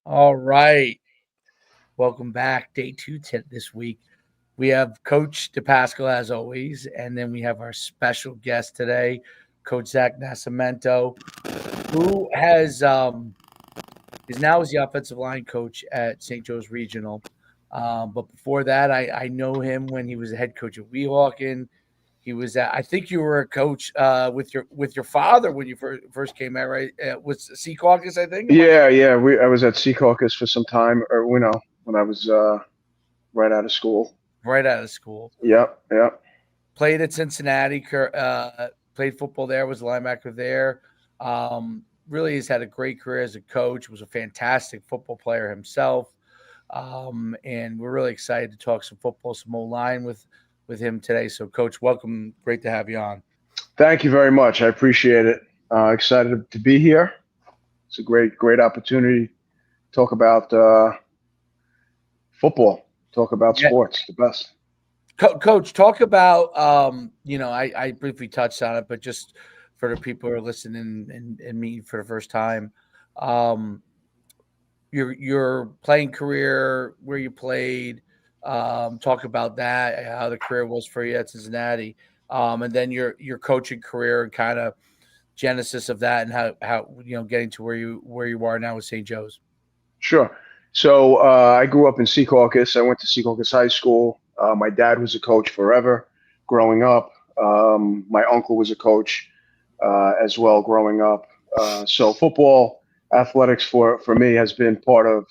All right. Welcome back. Day two this week. We have Coach Depascale as always, and then we have our special guest today, Coach Zach Naszimento, who is now the offensive line coach at St. Joe's Regional. But before that, I know him when he was the head coach at Weehawken. He was at, I think you were a coach with your father when you first came out, right? Was Sea Caucus, I think. Yeah. I was at Sea Caucus for some time, or when I was right out of school. Right out of school. Yep. Played at Cincinnati. Played football there. Was a linebacker there. Really has had a great career as a coach. Was a fantastic football player himself. And we're really excited to talk some football, some Oline with him today. So, Coach, welcome. Great to have you on. Thank you very much. I appreciate it. Excited to be here. It's a great opportunity to talk about football, talk about sports, the best. Coach, talk about, I briefly touched on it, but just for the people who are listening and meeting for the first time, your playing career, where you played, talk about that, how the career was for you at Cincinnati, and then your coaching career and kind of genesis of that, and how getting to where you are now with St. Joe's. Sure. So I grew up in Sea Caucus. I went to Sea Caucus High School. My dad was a coach forever growing up. My uncle was a coach as well growing up. So football, athletics for me has been part of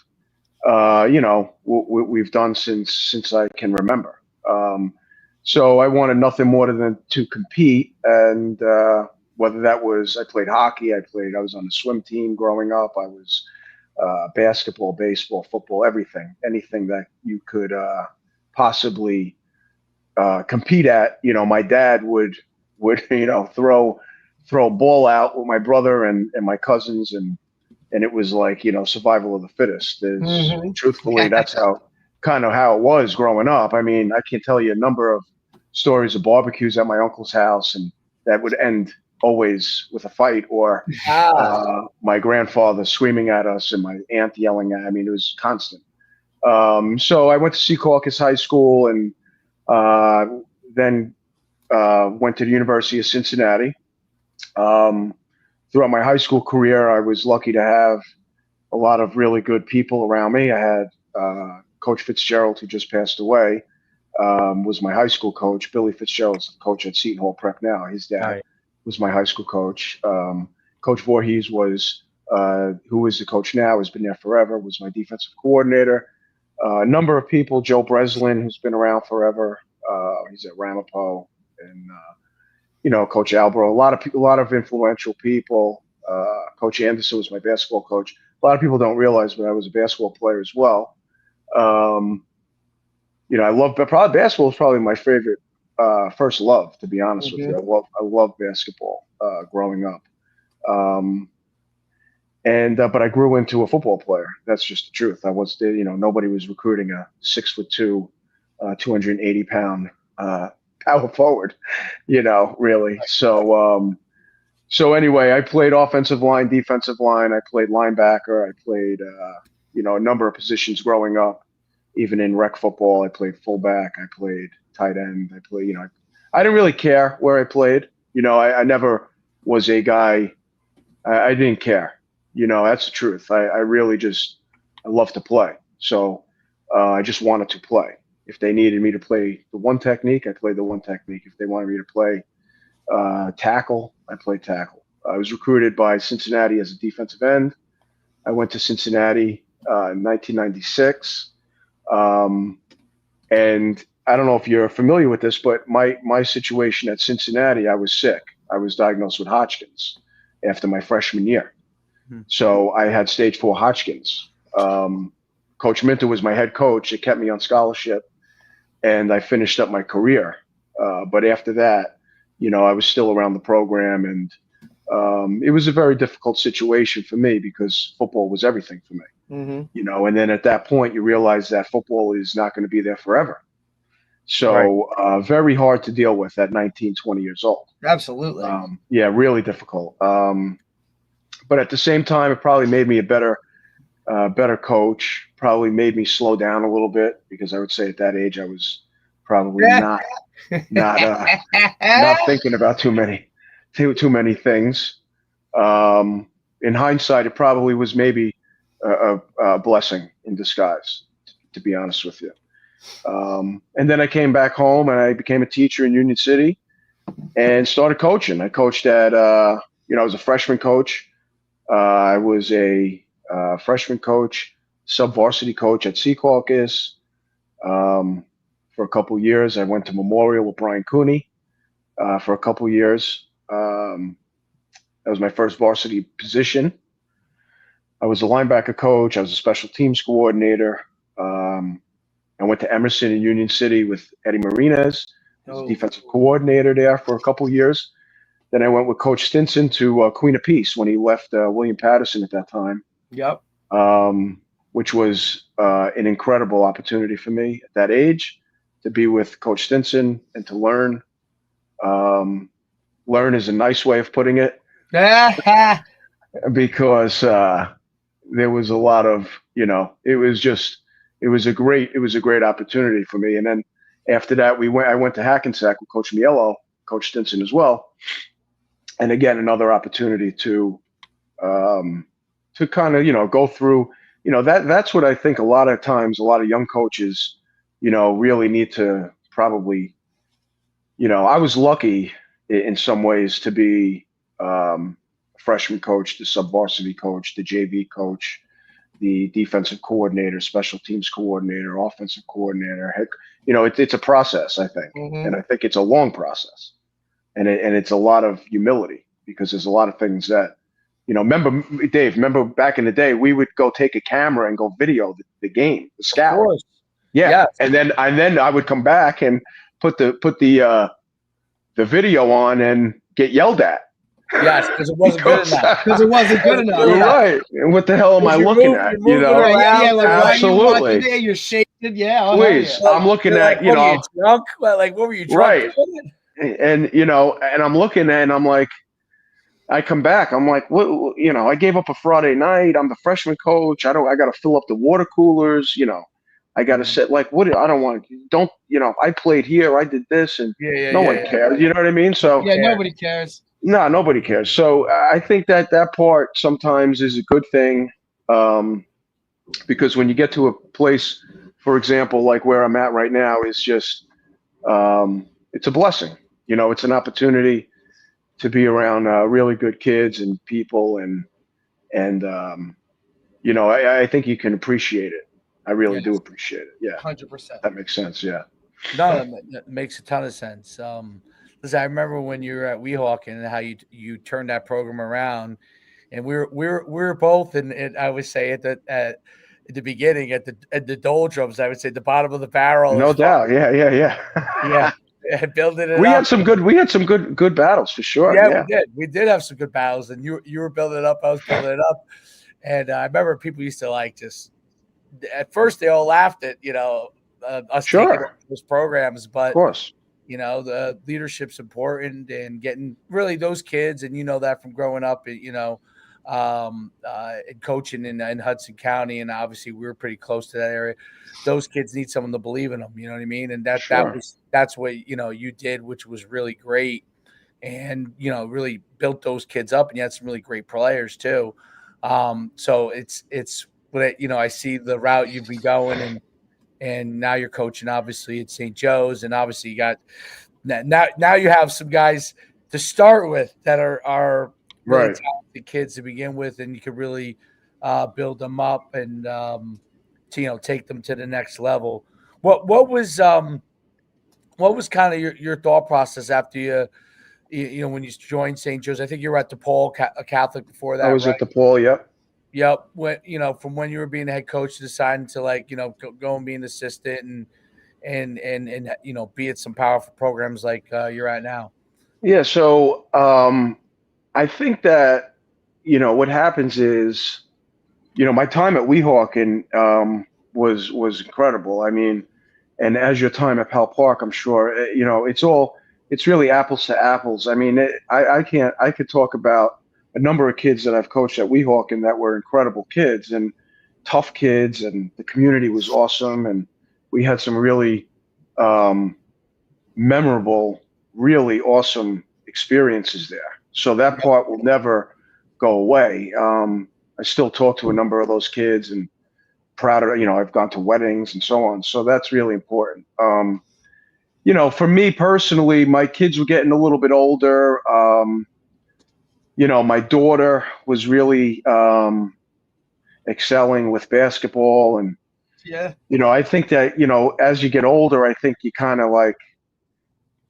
what we've done since I can remember. So I wanted nothing more than to compete, and whether that was I played hockey, I was on the swim team growing up. I was basketball, baseball, football, anything that you could possibly compete at. My dad would throw a ball out with my brother and my cousins, and it was like survival of the fittest. Truthfully, that's how it was growing up. I mean, I can tell you a number of stories of barbecues at my uncle's house, and that would end always with a fight, or my grandfather screaming at us and my aunt yelling at. I mean, it was constant. So I went to Sea Caucus High School, and then went to the University of Cincinnati. Throughout my high school career, I was lucky to have a lot of really good people around me. I had Coach Fitzgerald, who just passed away, was my high school coach. Billy Fitzgerald's the coach at Seton Hall Prep now. His dad was my high school coach. Coach Voorhees was, who is the coach now, has been there forever, was my defensive coordinator. A number of people, Joe Breslin, who's been around forever. He's at Ramapo, and Coach Albro. A lot of influential people. Coach Anderson was my basketball coach. A lot of people don't realize, but I was a basketball player as well. I love, but probably basketball is probably my favorite first love, to be honest with you. I love basketball growing up. But I grew into a football player. That's just the truth. I was, nobody was recruiting a 6'2", 280-pound power forward, really. So anyway, I played offensive line, defensive line. I played linebacker. I played, a number of positions growing up. Even in rec football, I played fullback. I played tight end. I played, I didn't really care where I played. I never was a guy. I didn't care. That's the truth. I really I love to play. So I just wanted to play. If they needed me to play the one technique, I played the one technique. If they wanted me to play tackle, I played tackle. I was recruited by Cincinnati as a defensive end. I went to Cincinnati in 1996. And I don't know if you're familiar with this, but my situation at Cincinnati, I was sick. I was diagnosed with Hodgkin's after my freshman year. So I had stage 4 Hodgkin's. Coach Minter was my head coach. It kept me on scholarship, and I finished up my career. But after that, I was still around the program, and it was a very difficult situation for me because football was everything for me. And then at that point, you realize that football is not going to be there forever. So very hard to deal with at 19, 20 years old. Absolutely. Yeah, really difficult. But at the same time, it probably made me a better better coach, probably made me slow down a little bit because I would say at that age I was probably not not thinking about too many things. In hindsight, it probably was maybe a blessing in disguise, to be honest with you. And then I came back home and I became a teacher in Union City and started coaching. I coached at, I was a freshman coach. I was a freshman coach, sub-varsity coach at Secaucus. For a couple years, I went to Memorial with Brian Cooney for a couple years. That was my first varsity position. I was a linebacker coach. I was a special teams coordinator. I went to Emerson in Union City with Eddie Marinas. I was a defensive coordinator there for a couple years. Then I went with Coach Stinson to Queen of Peace when he left William Patterson at that time. Yep. Which was an incredible opportunity for me at that age to be with Coach Stinson and to learn. Learn is a nice way of putting it. Because there was a lot of, it was a great opportunity for me. And then after that, I went to Hackensack with Coach Mielo, Coach Stinson as well. And again, another opportunity to kind of, go through, that's what I think a lot of times, a lot of young coaches, really need to probably, I was lucky in some ways to be freshman coach, the sub-varsity coach, the JV coach, the defensive coordinator, special teams coordinator, offensive coordinator. It's a process, I think. Mm-hmm. And I think it's a long process. And it's a lot of humility because there's a lot of things that, remember back in the day, we would go take a camera and go video the game, the scout. Of course. Yeah. Yes. And then I would come back and put the video on and get yelled at. Yes, because it wasn't good enough. Because it wasn't good enough. Right. And what the hell am I looking at? Absolutely. You're shaking. Yeah. Please. I'm looking at, What were you drunk? Like, what were you drunk? Right. And, and I'm looking at, and I'm like, I come back. I'm like, what? I gave up a Friday night. I'm the freshman coach. I got to fill up the water coolers. I got to sit like, what? I don't want to. Don't. I played here. I did this, and no one cares. You know what I mean? So nobody cares. No, nobody cares. So I think that part sometimes is a good thing, because when you get to a place, for example, like where I'm at right now, is just it's a blessing. It's an opportunity to be around really good kids and people, and I think you can appreciate it. I really do appreciate it. Yeah, 100%. That makes sense. Yeah. No, that makes a ton of sense. Listen, I remember when you were at Weehawken and how you turned that program around, and we were both, and I would say at the beginning at the doldrums, I would say the bottom of the barrel. No doubt. Yeah. Building it. We had some good battles for sure. Yeah, we did. We did have some good battles, and you were building it up. I was building it up, and I remember people used to just. At first, they all laughed at us taking those programs, but of course, the leadership's important, and getting really those kids, and that from growing up, and coaching in Hudson County, and obviously we were pretty close to that area. Those kids need someone to believe in them, you know what I mean? And that's what you did, which was really great, and really built those kids up, and you had some really great players too. So it's I see the route you've been going, and now you're coaching obviously at St. Joe's, and obviously you got now you have some guys to start with that are really talented kids to begin with, and you can really build them up and to take them to the next level. What was kind of your thought process after you when you joined St. Joe's? I think you were at DePaul Catholic before that. I was at DePaul. Yep. Yep. When from when you were being a head coach, deciding to go and be an assistant and be at some powerful programs like you're at now. Yeah. So I think that what happens is my time at Weehawken was incredible. I mean, and as your time at Pal Park, I'm sure it's really apples to apples. I mean, I could talk about a number of kids that I've coached at Weehawken that were incredible kids, and tough kids, and the community was awesome, and we had some really memorable, really awesome experiences there. So that part will never go away. I still talk to a number of those kids, and proud of, I've gone to weddings and so on. So that's really important. For me personally, my kids were getting a little bit older. My daughter was really excelling with basketball. And, I think that, as you get older, I think you kind of like,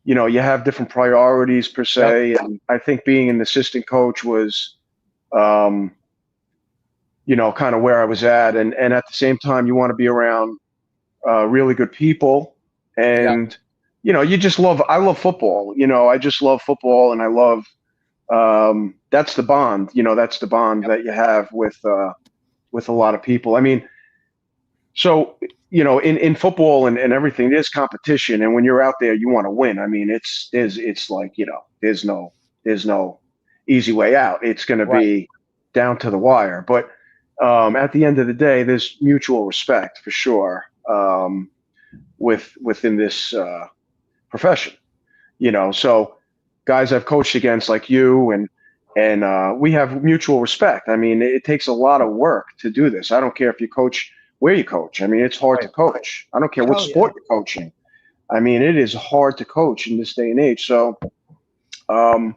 you have different priorities per se. Yep. And I think being an assistant coach was, kind of where I was at. And at the same time, you want to be around really good people. And, I love football. I just love football, and I love, that's the bond, that's the bond that you have with a lot of people. I mean, so, in football and everything, there's competition. And when you're out there, you want to win. I mean, it's like, there's no easy way out. It's going to be down to the wire. But at the end of the day, there's mutual respect for sure within this profession. So guys I've coached against like you, and we have mutual respect. I mean, it takes a lot of work to do this. I don't care if you coach where you coach. I mean, it's hard to coach. I don't care what sport you're coaching. I mean, it is hard to coach in this day and age. So, when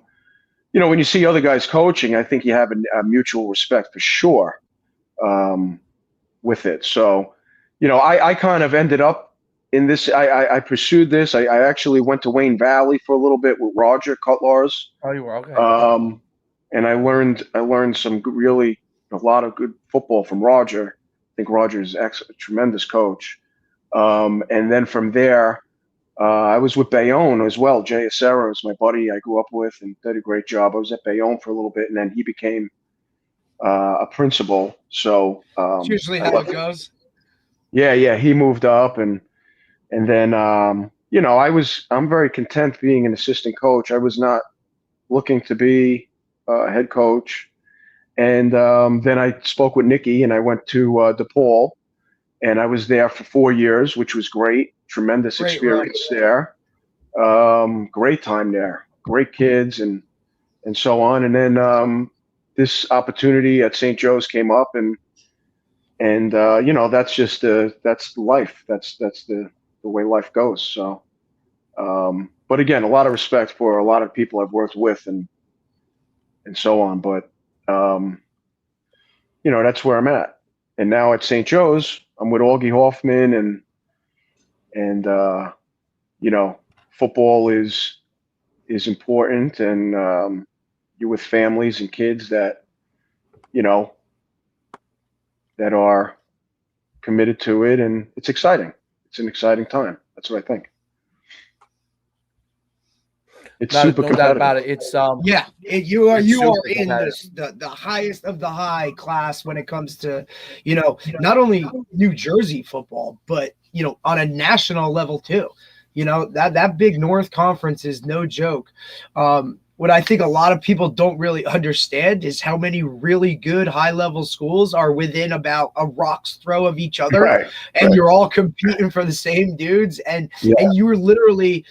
you see other guys coaching, I think you have a mutual respect for sure with it. So, I kind of ended up in this. I pursued this. I actually went to Wayne Valley for a little bit with Roger Cutlars. Oh, you were okay. And I learned some a lot of good football from Roger. I think Roger is a tremendous coach. And then from there, I was with Bayonne as well. Jay Acero is my buddy I grew up with and did a great job. I was at Bayonne for a little bit, and then he became a principal. So it's usually how it goes. Yeah, he moved up, and then I'm very content being an assistant coach. I was not looking to be a head coach. And then I spoke with Nikki, and I went to DePaul, and I was there for 4 years, which was great. Tremendous experience there. Great time there. Great kids and so on. And then this opportunity at St. Joe's came up, and that's just that's life. That's the way life goes. So, but again, a lot of respect for a lot of people I've worked with and so on. But that's where I'm at. And now at St. Joe's, I'm with Augie Hoffman, and football is important, and you're with families and kids that that are committed to it, and it's exciting. It's an exciting time. That's what I think. It's super competitive. No doubt about it. It's you are in the highest of the high class when it comes to not only New Jersey football, but on a national level too. That Big North Conference is no joke. What I think a lot of people don't really understand is how many really good high-level schools are within about a rock's throw of each other, and you're all competing for the same dudes, and you're literally.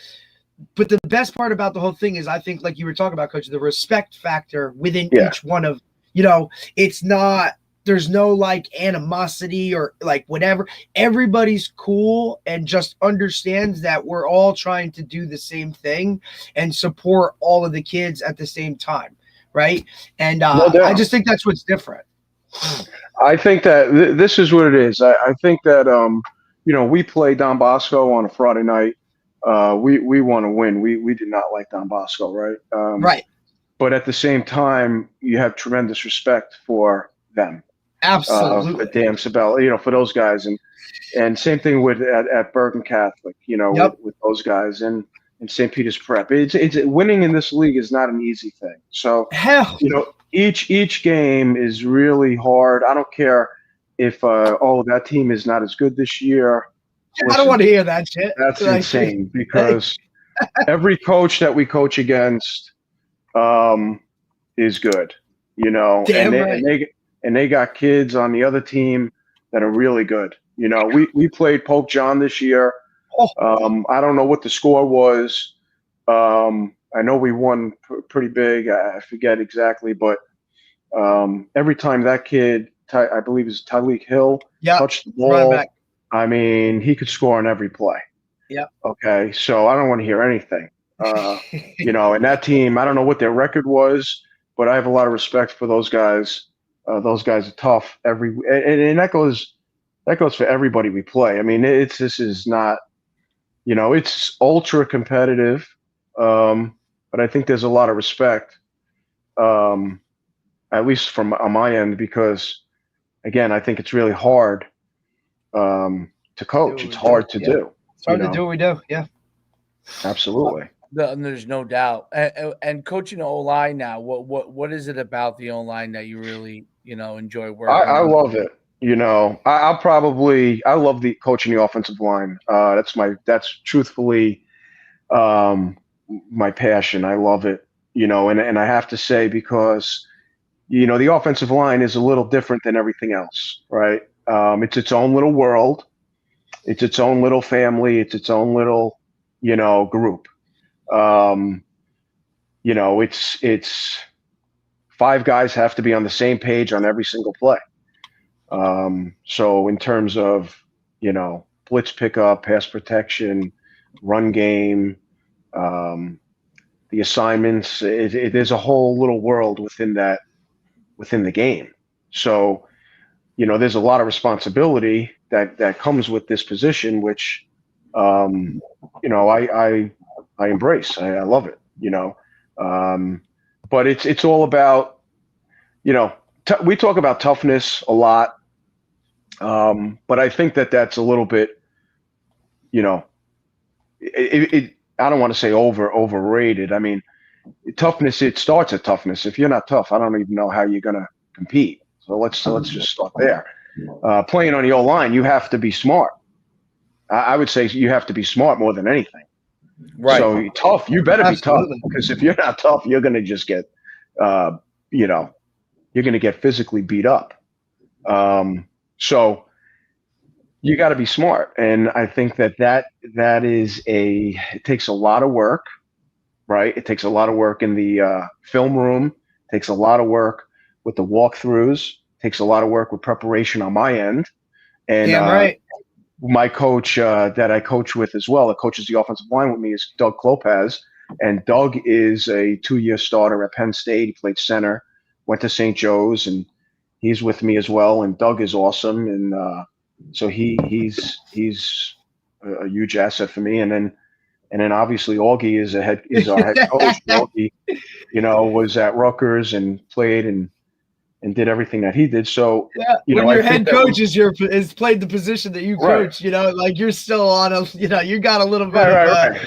But the best part about the whole thing is, I think, like you were talking about, Coach, the respect factor within each one of, it's not, there's no like animosity or like whatever. Everybody's cool and just understands that we're all trying to do the same thing and support all of the kids at the same time. Right. And I just think that's what's different. I think that this is what it is. I think that, we play Don Bosco on a Friday night. We want to win. We did not like Don Bosco, right? Right. But at the same time, you have tremendous respect for them. Absolutely. For Dan Sabella, for those guys, and same thing with at Bergen Catholic, with those guys, and St. Peter's Prep. It's winning in this league is not an easy thing. So each game is really hard. I don't care if that team is not as good this year. I don't want to hear that shit. That's insane because every coach that we coach against is good, Damn right. and they got kids on the other team that are really good. You know, we played Pope John this year. I don't know what the score was. I know we won pretty big. I forget exactly, but every time that kid, I believe it's Tyreek Hill, touched the ball, I mean, he could score on every play. Yeah. Okay, so I don't want to hear anything. You know, and that team, I don't know what their record was, but I have a lot of respect for those guys. Those guys are tough. And that goes for everybody we play. I mean, this is not, you know, it's ultra competitive, but I think there's a lot of respect, at least from on my end, because again, I think it's really hard to coach. It's hard to do. It's hard to do what we do. Yeah, absolutely. There's no doubt. And coaching O-line now, what is it about the O-line that you really, you know, enjoy working? I love it. You know, I love the coaching the offensive line. That's truthfully my passion. I love it. You know, and I have to say, because, you know, the offensive line is a little different than everything else, right? It's its own little world. It's its own little family. It's its own little, you know, group. You know, it's 5 guys have to be on the same page on every single play. So in terms of, you know, blitz pickup, pass protection, run game, the assignments, there's a whole little world within the game. So, you know, there's a lot of responsibility that comes with this position, which, you know, I embrace. I love it, you know. But it's all about, you know, we talk about toughness a lot. But I think that's a little bit, you know, I don't want to say overrated. I mean, toughness, it starts at toughness. If you're not tough, I don't even know how you're going to compete. So let's just start there. Playing on the O-line, you have to be smart. I would say you have to be smart more than anything. Right. So tough, you better be tough, because if you're not tough, you're going to just get, you know, you're going to get physically beat up. So you got to be smart. And I think that is it takes a lot of work, right? It takes a lot of work in the film room, it takes a lot of work with the walkthroughs, it takes a lot of work with preparation on my end. And right. My coach that I coach with as well, that coaches the offensive line with me, is Doug Lopez. And Doug is a 2-year starter at Penn State. He played center, went to St. Joe's, and he's with me as well. And Doug is awesome. And so he's a huge asset for me. And then obviously Augie is our head coach. Augie, you know, was at Rutgers and played and did everything that he did. So you know, when your head coach is played the position that you coach, you know, like you're still on a, you know, you got a little bit of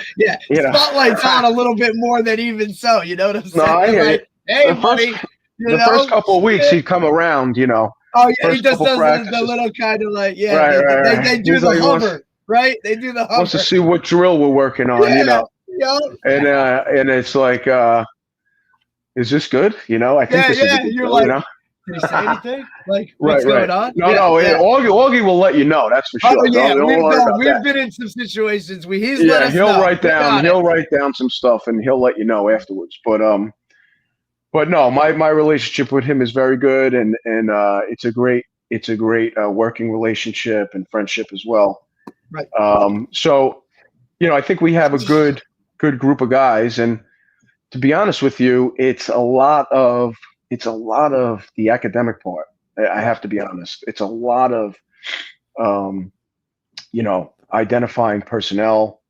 spotlight's on a little bit more than even so. You know what I'm saying? No, I hear like, hey, buddy. The first couple of weeks he'd come around, you know. Oh yeah, he just does the little kind of like they do the hover, right? They do the hover. Wants to see what drill we're working on, you know. And it's like, is this good? You know, I think this is good, you're like, you know? Did he say anything? Like, what's going on? No, Augie will let you know. That's for sure. Oh yeah, we've been in some situations where he's let us he'll know. write down some stuff and he'll let you know afterwards. But no, my relationship with him is very good, and it's a great working relationship and friendship as well. Right. So, you know, I think we have a good group of guys, and to be honest with you, it's a lot of the academic part. I have to be honest. It's a lot of, you know, identifying personnel,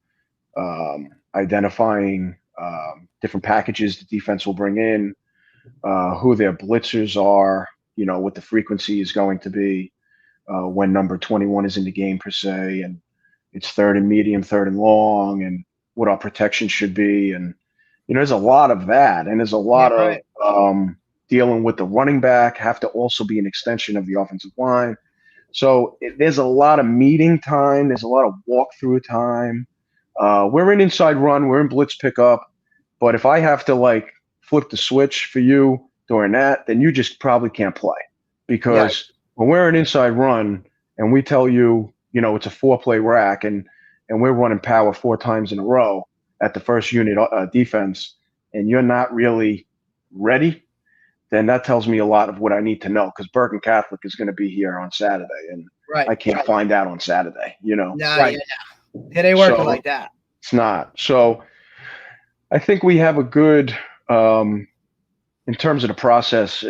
identifying different packages the defense will bring in, who their blitzers are, you know, what the frequency is going to be when number 21 is in the game per se, and it's third and medium, third and long, and what our protection should be. And, you know, there's a lot of that, and there's a lot of dealing with the running back, have to also be an extension of the offensive line. So there's a lot of meeting time. There's a lot of walkthrough time. We're in inside run. We're in blitz pickup. But if I have to, like, flip the switch for you during that, then you just probably can't play. Because when we're in inside run, and we tell you, it's a 4-play rack, and we're running power 4 times in a row at the first unit defense, and you're not really ready, then that tells me a lot of what I need to know, because Bergen Catholic is going to be here on Saturday, and I can't find out on Saturday, Nah, right. It ain't working like that. It's not. So I think we have a good, in terms of the process,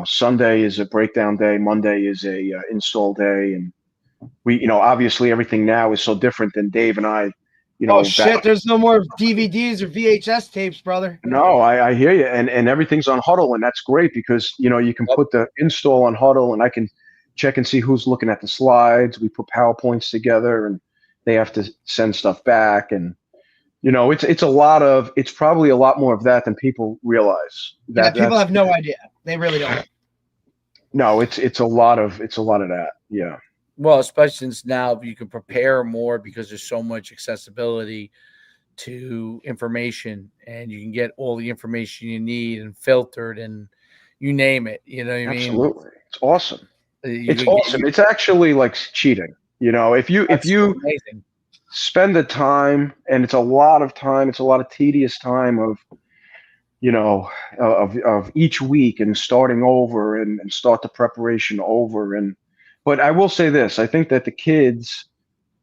Sunday is a breakdown day, Monday is a install day, and we, obviously everything now is so different than Dave and I. Shit, there's no more DVDs or VHS tapes, brother. No, I hear you. And everything's on Huddle, and that's great because, you can put the install on Huddle, and I can check and see who's looking at the slides. We put PowerPoints together, and they have to send stuff back. And, it's probably a lot more of that than people realize. People have no idea. They really don't. No, it's a lot of that. Yeah. Well, especially since now you can prepare more because there's so much accessibility to information, and you can get all the information you need and filtered, and you name it. You know what I mean? Absolutely. It's awesome. It's awesome. It's actually like cheating. If you amazing. Spend the time, and it's a lot of time, it's a lot of tedious time of, of each week and starting over and start the preparation over. But I will say this, I think that the kids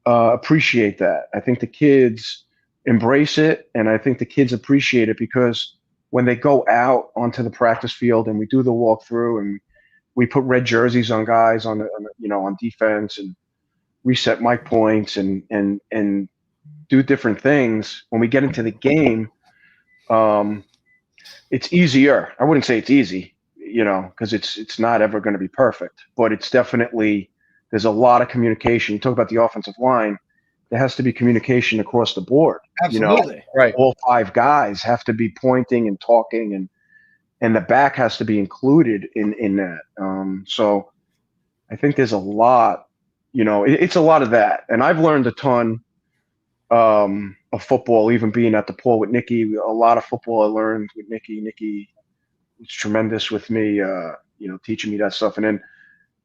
appreciate that. I think the kids embrace it, and I think the kids appreciate it because when they go out onto the practice field and we do the walkthrough and we put red jerseys on guys on defense and reset mic points and do different things, when we get into the game, it's easier. I wouldn't say it's easy, because it's not ever going to be perfect, but it's definitely, there's a lot of communication. You talk about the offensive line, there has to be communication across the board. Absolutely. Right. All 5 guys have to be pointing and talking, and the back has to be included in that. So I think there's a lot, it's a lot of that. And I've learned a ton of football, even being at the pool with Nikki. A lot of football I learned with Nikki. Nikki was tremendous with me, teaching me that stuff. And then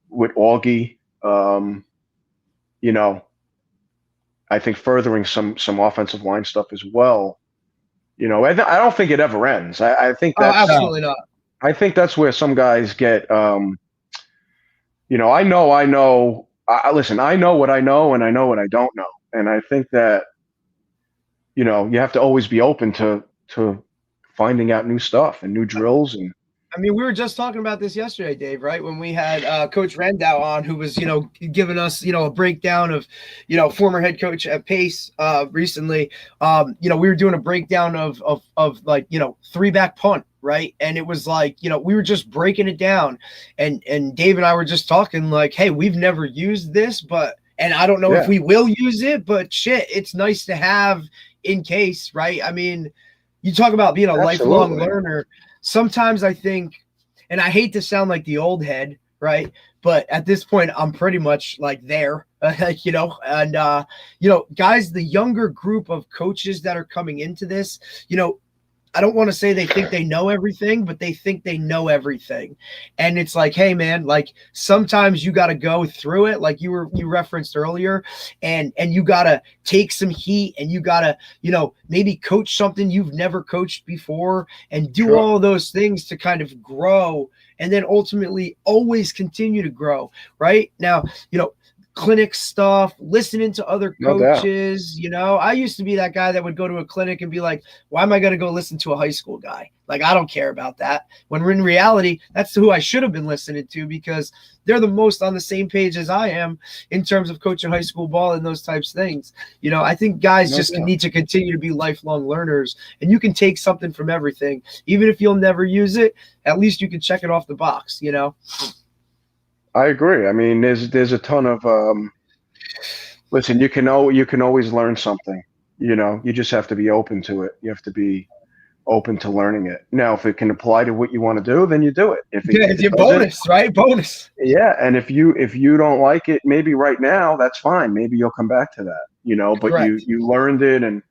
with Augie, I think furthering some offensive line stuff as well. I don't think it ever ends. I think that's absolutely not. I think that's where some guys get, I know. Listen, I know what I know, and I know what I don't know. And I think that, you have to always be open to finding out new stuff and new drills. And we were just talking about this yesterday, Dave, right? When we had Coach Rendau on, who was, giving us, a breakdown of, former head coach at Pace recently. We were doing a breakdown of like, 3-back punt, right? And it was like, we were just breaking it down, and Dave and I were just talking like, hey, we've never used this, and I don't know if we will use it, but shit, it's nice to have in case, right? You talk about being a lifelong learner. Sometimes I think, and I hate to sound like the old head, right? But at this point, I'm pretty much like there, guys, the younger group of coaches that are coming into this, I don't want to say they think they know everything, but they think they know everything. And it's like, hey man, like sometimes you got to go through it. Like you referenced earlier, and you got to take some heat, and you got to, maybe coach something you've never coached before, and do all those things to kind of grow, and then ultimately always continue to grow. Right now, clinic stuff, listening to other coaches. I used to be that guy that would go to a clinic and be like, why am I going to go listen to a high school guy? Like, I don't care about that. When in reality, that's who I should have been listening to, because they're the most on the same page as I am in terms of coaching high school ball and those types of things. I think guys need to continue to be lifelong learners, and you can take something from everything. Even if you'll never use it, at least you can check it off the box, I agree. There's a ton of listen, you can always learn something. You just have to be open to it. You have to be open to learning it. Now, if it can apply to what you want to do, then you do it. It's your bonus, right? Bonus. Yeah, and if you don't like it, maybe right now, that's fine. Maybe you'll come back to that. But Correct. you learned it, and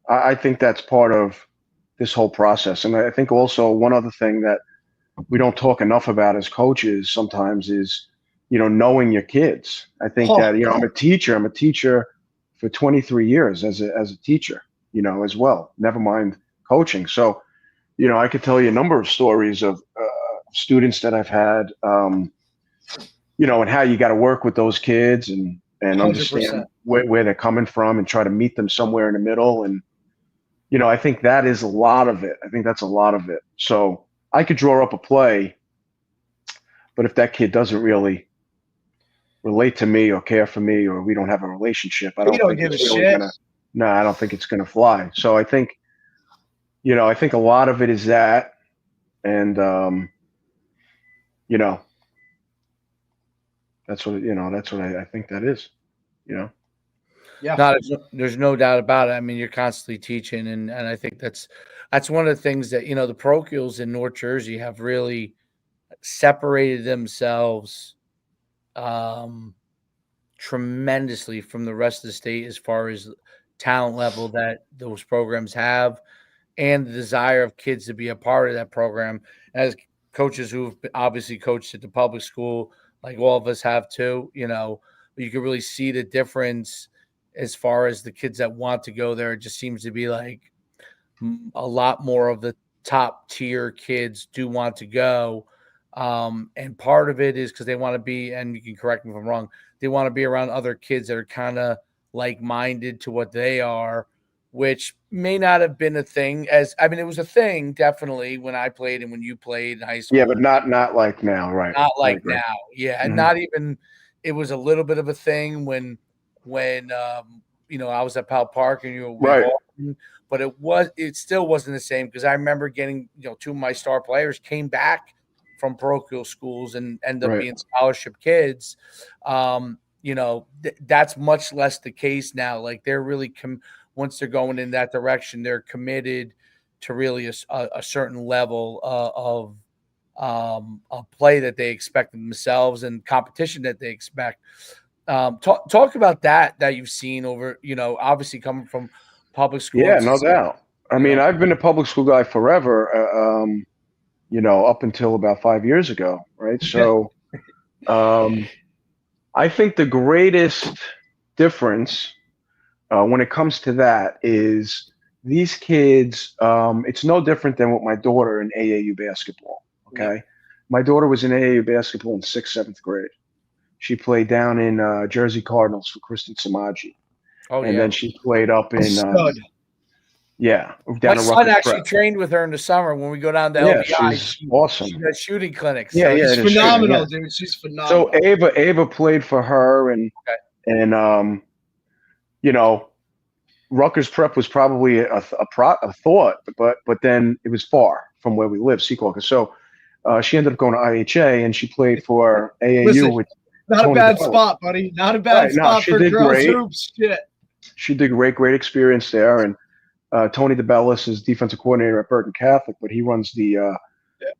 I think that's part of this whole process. And I think also one other thing that we don't talk enough about as coaches sometimes is, knowing your kids. I think Oh, that, I'm a teacher. I'm a teacher for 23 years as a teacher, as well. Never mind coaching. So, I could tell you a number of stories of students that I've had, and how you got to work with those kids and 100%. understand where they're coming from and try to meet them somewhere in the middle. And, I think that is a lot of it. I think that's a lot of it. So I could draw up a play, but if that kid doesn't really relate to me or care for me, or we don't have a relationship, I don't think it's really gonna. No, I don't think it's gonna fly. So I think, I think a lot of it is that, and that's what I think that is. Yeah. No, there's no doubt about it. I mean, you're constantly teaching, and I think that's one of the things that the parochials in North Jersey have really separated themselves tremendously from the rest of the state as far as talent level that those programs have, and the desire of kids to be a part of that program. As coaches who've obviously coached at the public school, like all of us have too, you can really see the difference as far as the kids that want to go there. It just seems to be like a lot more of the top tier kids do want to go. And part of it is because they want to be, and you can correct me if I'm wrong, they want to be around other kids that are kind of like-minded to what they are, which may not have been a thing it was a thing definitely when I played and when you played in high school. Yeah, but not like now, right? Not like now. Yeah. And not even, it was a little bit of a thing when I was at Powell Park and you were right. But it still wasn't the same, because I remember getting, two of my star players came back from parochial schools and ended up being scholarship kids. That's much less the case now. Like they're really once they're going in that direction, they're committed to really a certain level of play that they expect of themselves and competition that they expect. Talk about that you've seen over, obviously coming from public school. Yeah, no doubt. I mean, I've been a public school guy forever, up until about 5 years ago, right? So I think the greatest difference when it comes to that is these kids, it's no different than with my daughter in AAU basketball, okay? My daughter was in AAU basketball in 6th, 7th grade. She played down in Jersey Cardinals for Kristen Samaji. Then she played up in down my son actually trained with her in the summer when we go down to LBI. She's awesome. She does shooting clinics. She's phenomenal, dude. She's phenomenal. So Ava played for her, and Rutgers Prep was probably a thought, but then it was far from where we live, Secaucus. So she ended up going to IHA, and she played for AAU. Listen, not a bad spot, buddy. Not a bad spot for girls hoops. Shit. She did great experience there, and Tony DeBellis is defensive coordinator at Bergen Catholic, but he runs the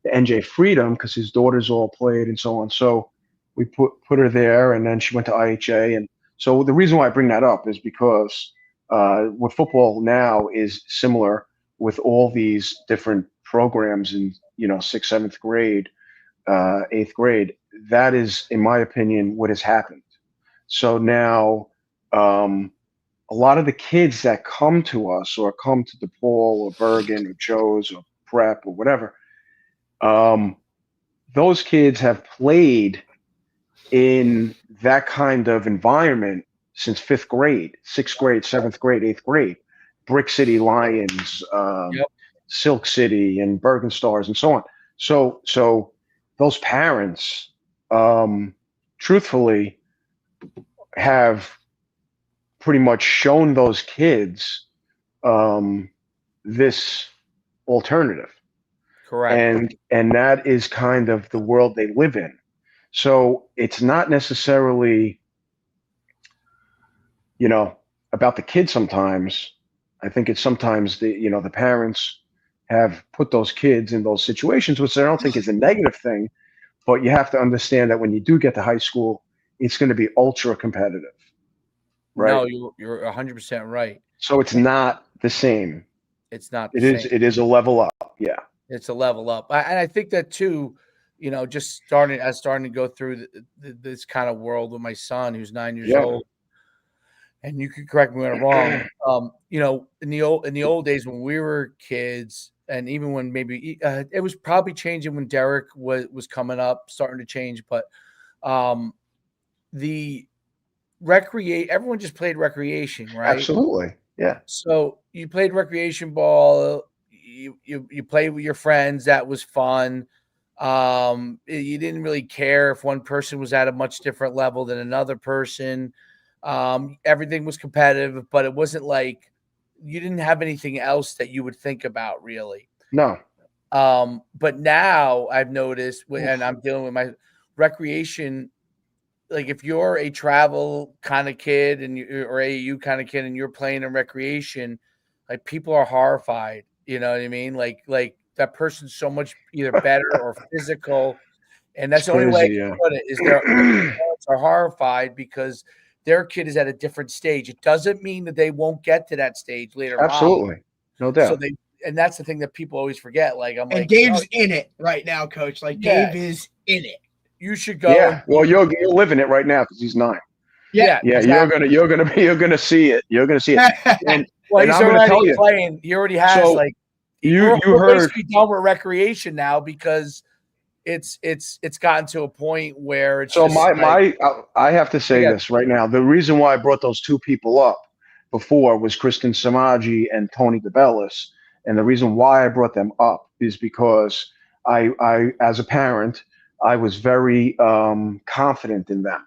NJ Freedom because his daughters all played and so on. So we put her there, and then she went to IHA. And so the reason why I bring that up is because what football now is similar with all these different programs in 6th, 7th grade, 8th grade. That is, in my opinion, what has happened. So now a lot of the kids that come to us or come to DePaul or Bergen or Joe's or Prep or whatever, those kids have played in that kind of environment since 5th grade, 6th grade, 7th grade, 8th grade. Brick City Lions, Silk City, and Bergen Stars, and so on. So those parents, truthfully, have pretty much shown those kids this alternative. Correct. And that is kind of the world they live in. So it's not necessarily, about the kids sometimes. I think it's sometimes the parents have put those kids in those situations, which I don't think is a negative thing, but you have to understand that when you do get to high school, it's going to be ultra competitive. Right? No, you're 100% right. So it's not the same. It's not. It is a level up. Yeah. It's a level up. And I think that too, just starting to go through this kind of world with my son who's 9 years old. And you could correct me when I'm wrong. In the old days when we were kids, and even when maybe it was probably changing when Derek was coming up, starting to change. But the everyone just played recreation, right? Absolutely, yeah. So you played recreation ball. You played with your friends. That was fun. You didn't really care if one person was at a much different level than another person. Everything was competitive, but it wasn't like you didn't have anything else that you would think about really. No. But now I've noticed and I'm dealing with my recreation. Like if you're a travel kind of kid or AAU kind of kid and you're playing in recreation, like people are horrified. You know what I mean? Like that person's so much either better or physical. And that's the only way I can put it is their parents are horrified because their kid is at a different stage. It doesn't mean that they won't get to that stage later on. Absolutely. No doubt. And that's the thing that people always forget. Like Dave's in it right now, Coach. Like Dave is in it. You should go. Yeah. Well, you're living it right now because he's 9. Yeah. Exactly. You're gonna see it. You're gonna see it. And he's already playing. He already has you heard basically done with recreation now because it's gotten to a point where it's I have to say this right now. The reason why I brought those two people up before was Kristen Samaji and Tony DeBellis. And the reason why I brought them up is because I as a parent, I was very confident in them.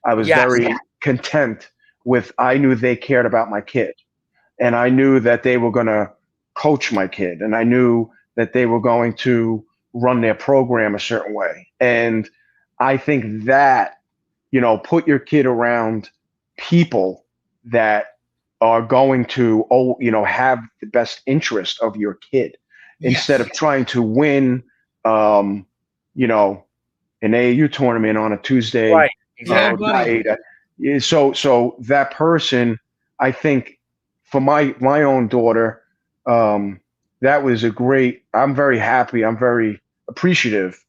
I was very content with, I knew they cared about my kid. And I knew that they were going to coach my kid. And I knew that they were going to run their program a certain way. And I think that, put your kid around people that are going to, have the best interest of your kid instead of trying to win, an AAU tournament on a Tuesday. Right. Exactly. So that person, I think for my own daughter, that was I'm very happy. I'm very appreciative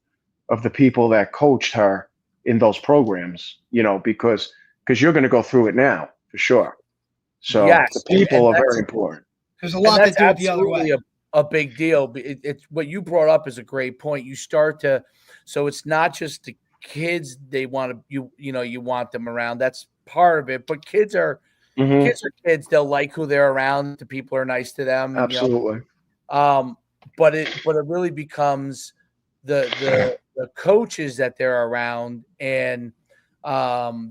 of the people that coached her in those programs, because you're going to go through it now for sure. So the people are very important. There's a lot to do it the other way. A big deal. It's what you brought up is a great point. You start to, so it's not just the kids they want to, you want them around. That's part of it. But kids are kids. They'll like who they're around. The people are nice to them. Absolutely. But it really becomes the coaches that they're around and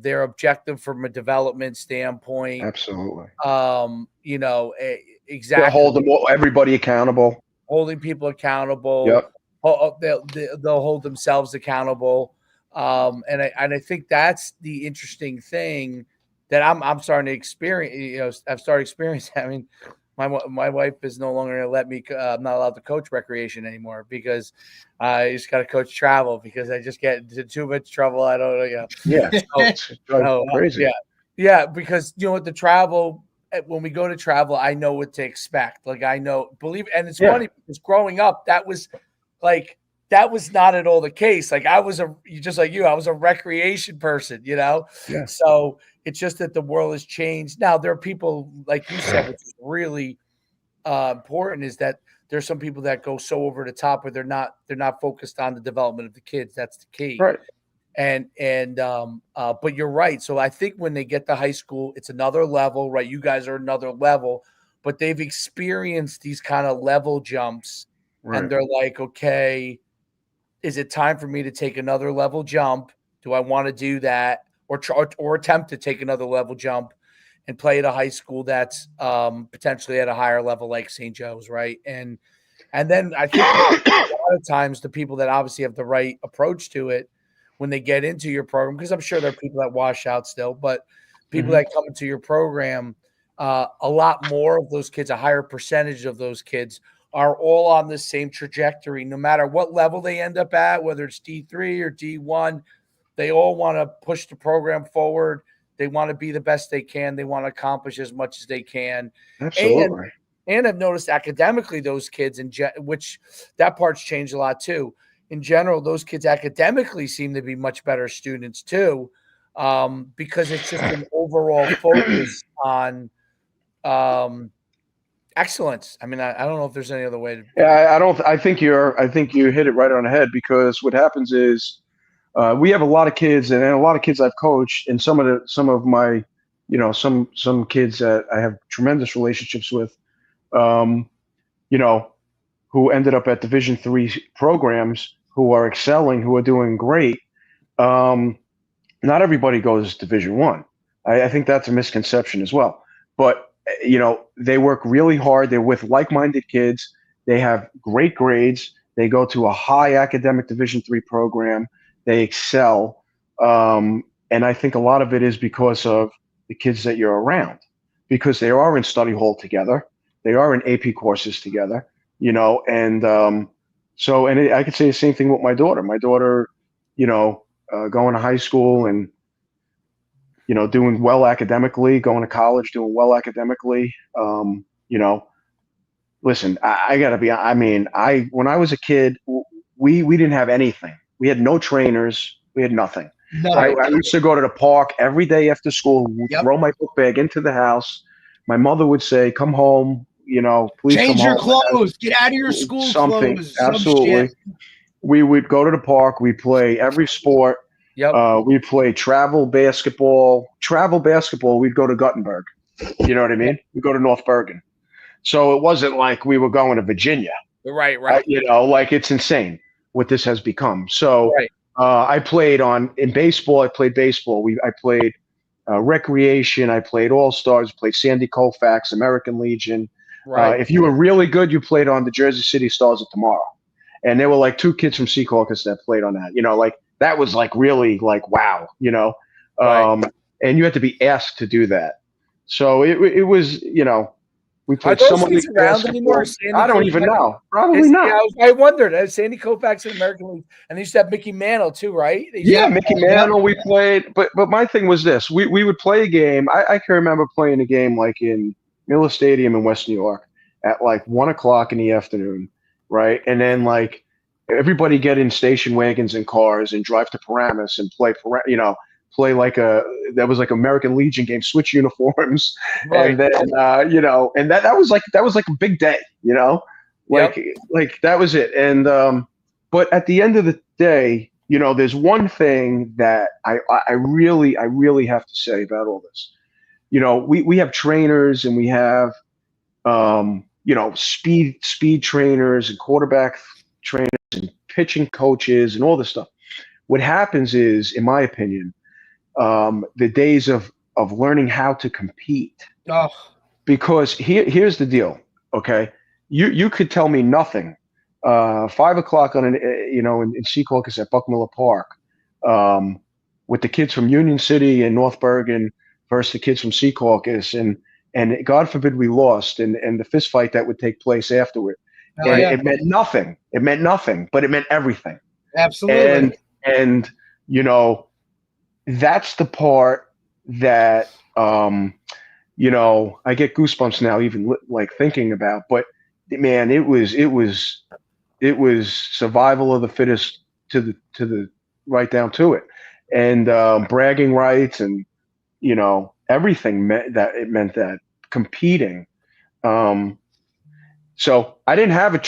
their objective from a development standpoint. Absolutely. Exactly. They'll hold everybody accountable. Holding people accountable. Yep. They'll hold themselves accountable. And I think that's the interesting thing that I'm starting to experience. I've started experiencing. I mean, my wife is no longer going to let me. I'm not allowed to coach recreation anymore because I just got to coach travel because I just get into too much trouble. I don't know. Yeah. Crazy. Yeah. Because the travel. When we go to travel, I know what to expect. Like I know, and it's funny because growing up, that was not at all the case. Like I was just like you, I was a recreation person, Yeah. So it's just that the world has changed. Now there are people like you said, which is really important, is that there's some people that go so over the top where they're not focused on the development of the kids. That's the key. Right. But you're right. So I think when they get to high school, it's another level, right? You guys are another level, but they've experienced these kind of level jumps, right. And they're like, okay, is it time for me to take another level jump? Do I want to do that or attempt to take another level jump and play at a high school that's potentially at a higher level like St. Joe's, right? And then I think a lot of times the people that obviously have the right approach to it, when they get into your program, because I'm sure there are people that wash out still, but people that come into your program, a lot more of those kids, a higher percentage of those kids are all on the same trajectory, no matter what level they end up at, whether it's D3 or D1, they all want to push the program forward. They want to be the best they can. They want to accomplish as much as they can. Absolutely. And I've noticed academically those kids, which that part's changed a lot too. in general, those kids academically seem to be much better students too, because it's just an overall focus on excellence. I mean, I don't know if there's any other way to. Yeah, I think you hit it right on the head, because what happens is we have a lot of kids, and a lot of kids I've coached, and some of my, some kids that I have tremendous relationships with, who ended up at Division III programs, who are excelling, who are doing great. Not everybody goes Division I. I think that's a misconception as well. But they work really hard. They're with like-minded kids. They have great grades. They go to a high academic Division III program. They excel. And I think a lot of it is because of the kids that you're around, because they are in study hall together. They are in AP courses together, and I could say the same thing with my daughter. My daughter, going to high school and, doing well academically, going to college, doing well academically. Listen, I gotta be, when I was a kid, we didn't have anything. We had no trainers. We had nothing. No. I used to go to the park every day after school, throw my book bag into the house. My mother would say, come home, please change come your home. clothes, get out of your school clothes. Absolutely. We would go to the park. We play every sport. Yep. We play travel basketball. We'd go to Guttenberg. You know what I mean? We'd go to North Bergen. So it wasn't like we were going to Virginia. Right. Like it's insane what this has become. So I played in baseball. I played baseball. I played recreation. I played All-Stars. Played Sandy Koufax, American Legion. Right. If you were really good, you played on the Jersey City Stars of Tomorrow. And there were like 2 kids from Secaucus that played on that. That was like really like wow. And you had to be asked to do that. So it was we played someone around anymore. I don't even know. Probably not. I wondered. Sandy Koufax in American League, and they used to have Mickey Mantle too, right? Mickey Mantle. We played, but my thing was this: we would play a game. I can remember playing a game like in Miller Stadium in West New York at like 1:00 in the afternoon, right? And then like everybody get in station wagons and cars and drive to Paramus and play that was like American Legion game, switch uniforms, right. And then and that was like a big day, like that was it. And but at the end of the day, there's one thing that I really have to say about all this. We have trainers and we have speed trainers and quarterback trainers and pitching coaches and all this stuff. What happens is, in my opinion, the days of learning how to compete. Oh. Because here's the deal, okay? You could tell me nothing. 5:00 in Secaucus at Buckmiller Park, with the kids from Union City and North Bergen versus the kids from Secaucus, and God forbid we lost, and the fist fight that would take place afterward. It meant nothing. It meant nothing, but it meant everything. Absolutely. And that's the part that I get goosebumps now, even like thinking about. But man, it was survival of the fittest to the right down to it, and bragging rights, and everything meant that competing. So I didn't have a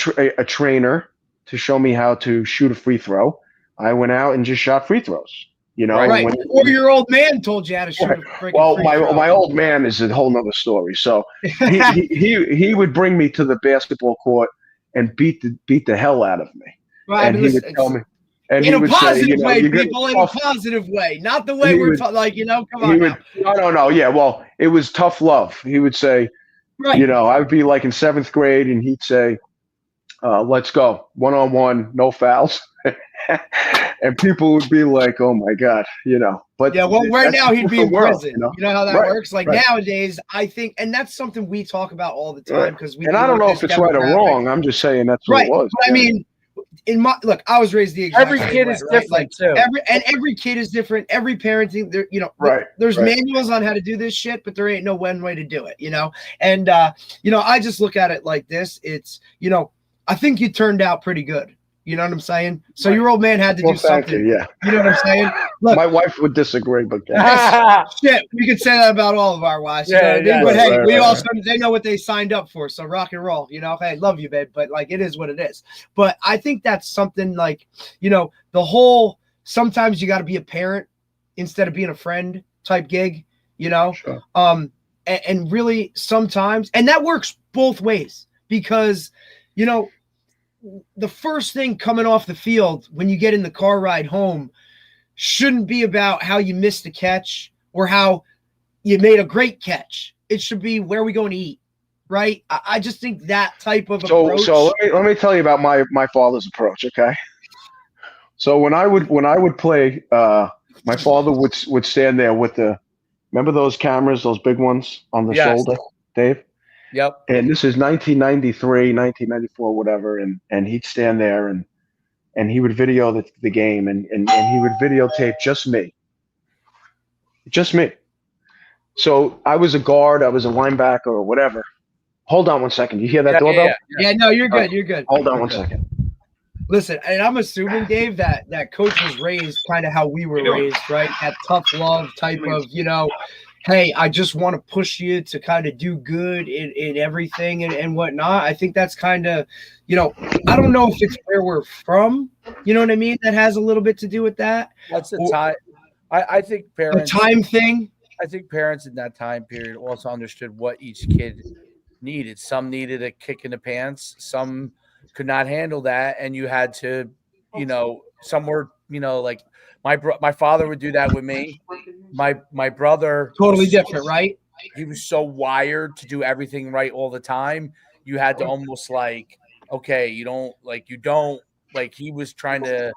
trainer to show me how to shoot a free throw. I went out and just shot free throws. Right. Or your old man told you how to shoot a freaking free throw. My old man is a whole nother story. So he would bring me to the basketball court and beat the hell out of me. Well, and he would tell me, and in he a would positive say, way, people, in a positive way, not the way we're come on now. No. Yeah, well, it was tough love. He would say, right. I would be like in 7th grade, and he'd say, let's go 1-on-1, no fouls. And people would be like, "Oh my God," But right now he'd be in prison. You know how that works. Like nowadays, I think, and that's something we talk about all the time because we. And I don't know if it's right or wrong. I'm just saying that's what it was. But I mean, I was raised the exact every kid is different too. Every kid is different. Every parenting, there's manuals on how to do this shit, but there ain't no one way to do it. And I just look at it like this. It's I think you turned out pretty good. You know what I'm saying? So your old man had to do something. Yeah. You know what I'm saying? Look, my wife would disagree, but shit, we could say that about all of our wives. You know what I mean? But hey, we also they know what they signed up for. So rock and roll. You know, hey, love you, babe. But like, it is what it is. But I think that's something like, you know, the whole sometimes you got to be a parent instead of being a friend type gig. You know, sure. And really sometimes, and that works both ways because, you know, the first thing coming off the field when you get in the car ride home shouldn't be about how you missed a catch or how you made a great catch. It should be where are we going to eat, right? I just think that type of approach. So let me tell you about my father's approach, okay? So when I would play, my father would stand there with remember those cameras, those big ones on the shoulder, Dave? Yep. And this is 1993, 1994, whatever. And he'd stand there and he would video the game and he would videotape just me. Just me. So I was a guard, I was a linebacker or whatever. Hold on one second. You hear that doorbell? Yeah, no, you're good. You're good. Hold on one second. Listen, and I'm assuming, Dave, that coach was raised kind of how we were raised, right? That tough love type of, you know, hey, I just want to push you to kind of do good in everything and whatnot. I think that's kind of, you know, I don't know if it's where we're from, you know what I mean? That has a little bit to do with that. That's the time. I think parents. The time thing. I think parents in that time period also understood what each kid needed. Some needed a kick in the pants. Some could not handle that. And you had to, you know, some were, you know, like my father would do that with me. My brother totally different, right? He was so wired to do everything right all the time. You had to almost like, okay, you don't like he was trying to,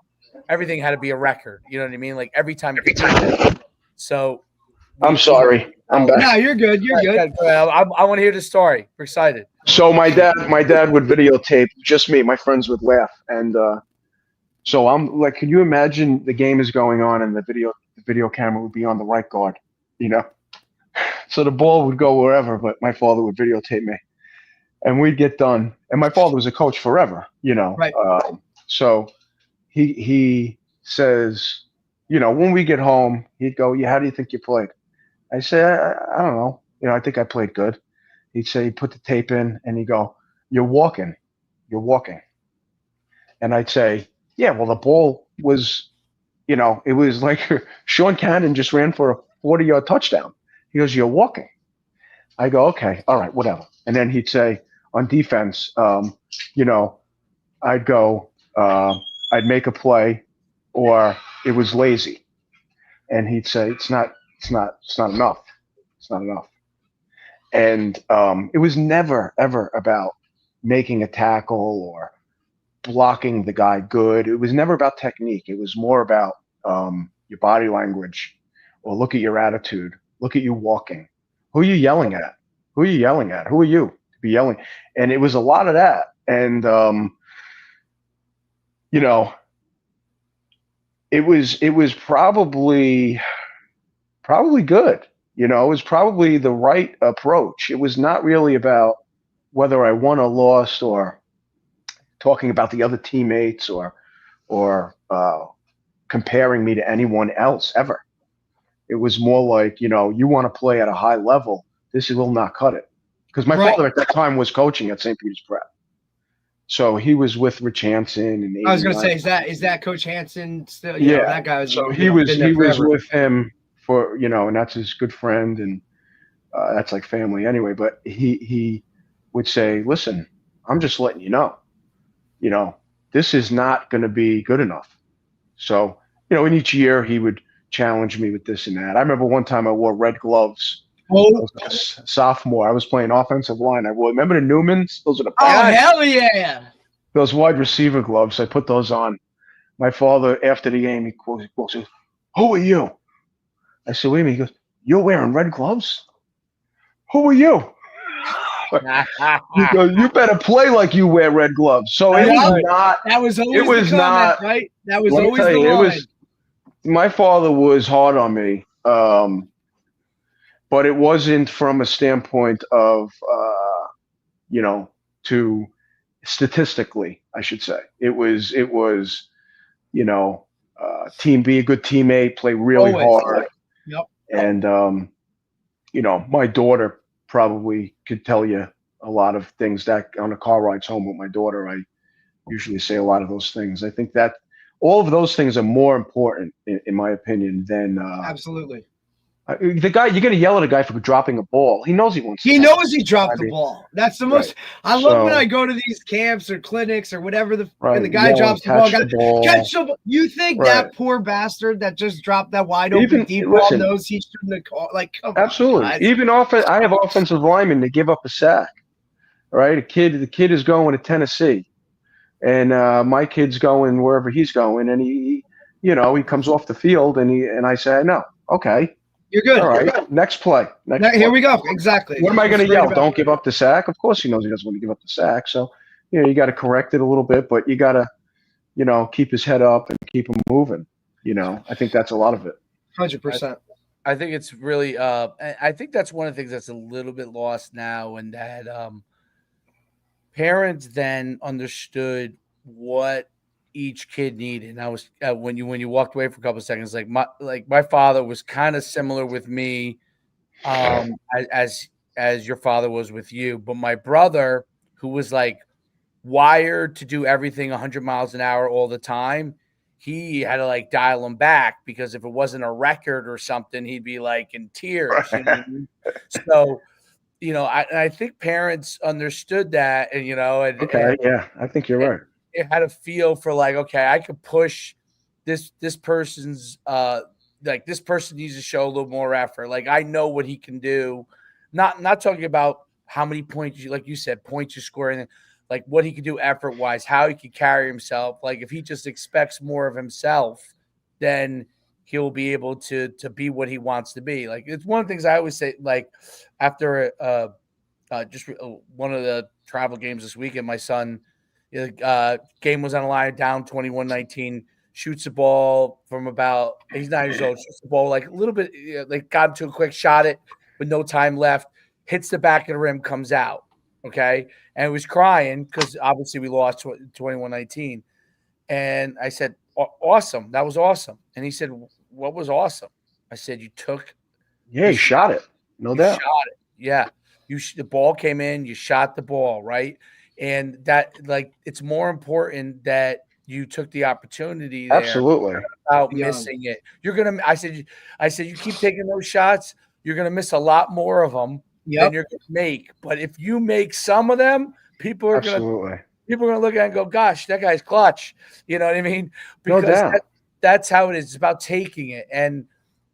everything had to be a record. You know what I mean? Like every time. So I'm sorry. I'm back. No, you're good. You're good. I want to hear the story. We're excited. So my dad would videotape just me. My friends would laugh, and so I'm like, can you imagine the game is going on and the video camera would be on the right guard, you know? So the ball would go wherever, but my father would videotape me, and we'd get done. And my father was a coach forever, you know. Right. So he says, you know, when we get home, he'd go, yeah, how do you think you played? I say, I don't know. You know, I think I played good. He'd say, he'd put the tape in and he'd go, you're walking. And I'd say, yeah, well, the ball was, you know, it was like Sean Cannon just ran for a 40-yard touchdown. He goes, you're walking. I go, okay, all right, whatever. And then he'd say on defense, you know, I'd go, I'd make a play or it was lazy. And he'd say, it's not enough. It's not enough. And it was never, ever about making a tackle or blocking the guy good. It was never about technique. It was more about your body language or look at your attitude. Look at you walking. Who are you yelling at? Who are you yelling at? Who are you to be yelling? And it was a lot of that. And, you know, it was probably good. You know, it was probably the right approach. It was not really about whether I won or lost or talking about the other teammates or comparing me to anyone else ever. It was more like, you know, you want to play at a high level. This will not cut it. Because my father at that time was coaching at St. Peter's Prep. So he was with Rich Hansen. And I was going to say, is that Coach Hansen still? Yeah, that guy was. So he was with him for, you know, and that's his good friend, and that's like family anyway. But he would say, listen, I'm just letting you know, this is not going to be good enough. So, you know, in each year he would challenge me with this and that. I remember one time I wore red gloves. I was like a sophomore. I was playing offensive line. Remember the Newmans? Those are the hell yeah! Those wide receiver gloves. I put those on. My father, after the game, he quotes, "Who are you?" I said, "What do you mean?" He goes, "You're wearing red gloves? Who are you?" He goes, "You better play like you wear red gloves." So it was not. That was always the comment, right? That was always the line. My father was hard on me. But it wasn't from a standpoint of, you know, to statistically, I should say. It was, you know, team, be a good teammate, play really Always. hard. Yep. And, you know, my daughter probably could tell you a lot of things that on the car rides home with my daughter, I usually say a lot of those things. I think that all of those things are more important, in my opinion, than Absolutely. the guy. You're going to yell at a guy for dropping a ball. He knows he wants. He knows he dropped the ball. That's the most. I love when I go to these camps or clinics or whatever. And the guy drops the ball. Catch the ball. You think that poor bastard that just dropped that wide open deep ball knows he shouldn't have called? Like, come absolutely. On, even I have offensive linemen that give up a sack. Right, the kid is going to Tennessee, and my kid's going wherever he's going, and he comes off the field, and I say, no, okay. You're good. All right. Next play. Here we go. Exactly. What am I going to yell? Don't give up the sack. Of course, he knows he doesn't want to give up the sack. So, you got to correct it a little bit, but you got to, keep his head up and keep him moving. I think that's a lot of it. 100%. I think it's really. I think that's one of the things that's a little bit lost now, and that parents then understood what each kid needed. And I was when you walked away for a couple of seconds, like my father was kind of similar with me, as your father was with you. But my brother, who was like wired to do everything 100 miles an hour all the time, he had to like dial him back, because if it wasn't a record or something, he'd be like in tears. You know what I mean? So, I think parents understood that, and yeah, I think you're right. It had a feel for like, okay, I could push this person's like this person needs to show a little more effort. Like, I know what he can do. Not talking about how many points like you said, points you score, and like what he could do effort wise, how he could carry himself. Like, if he just expects more of himself, then he'll be able to be what he wants to be. Like, it's one of the things I always say, like after just one of the travel games this weekend, my son, game was on the line, down 21-19, shoots the ball from about, he's 9 years old, shoots the ball like a little bit, like got into a quick shot it with no time left, hits the back of the rim, comes out. Okay. And he was crying because obviously we lost 21-19. And I said, awesome. That was awesome. And he said, what was awesome? I said, you took. Yeah, you shot it. No doubt. Shot it. Yeah. The ball came in, you shot the ball, right? And that, like, it's more important that you took the opportunity there. Absolutely. About missing it. You're going to, I said, you keep taking those shots, you're going to miss a lot more of them than you're going to make. But if you make some of them, people are going to look at it and go, gosh, that guy's clutch. You know what I mean? Because no doubt. That's how it is. It's about taking it. And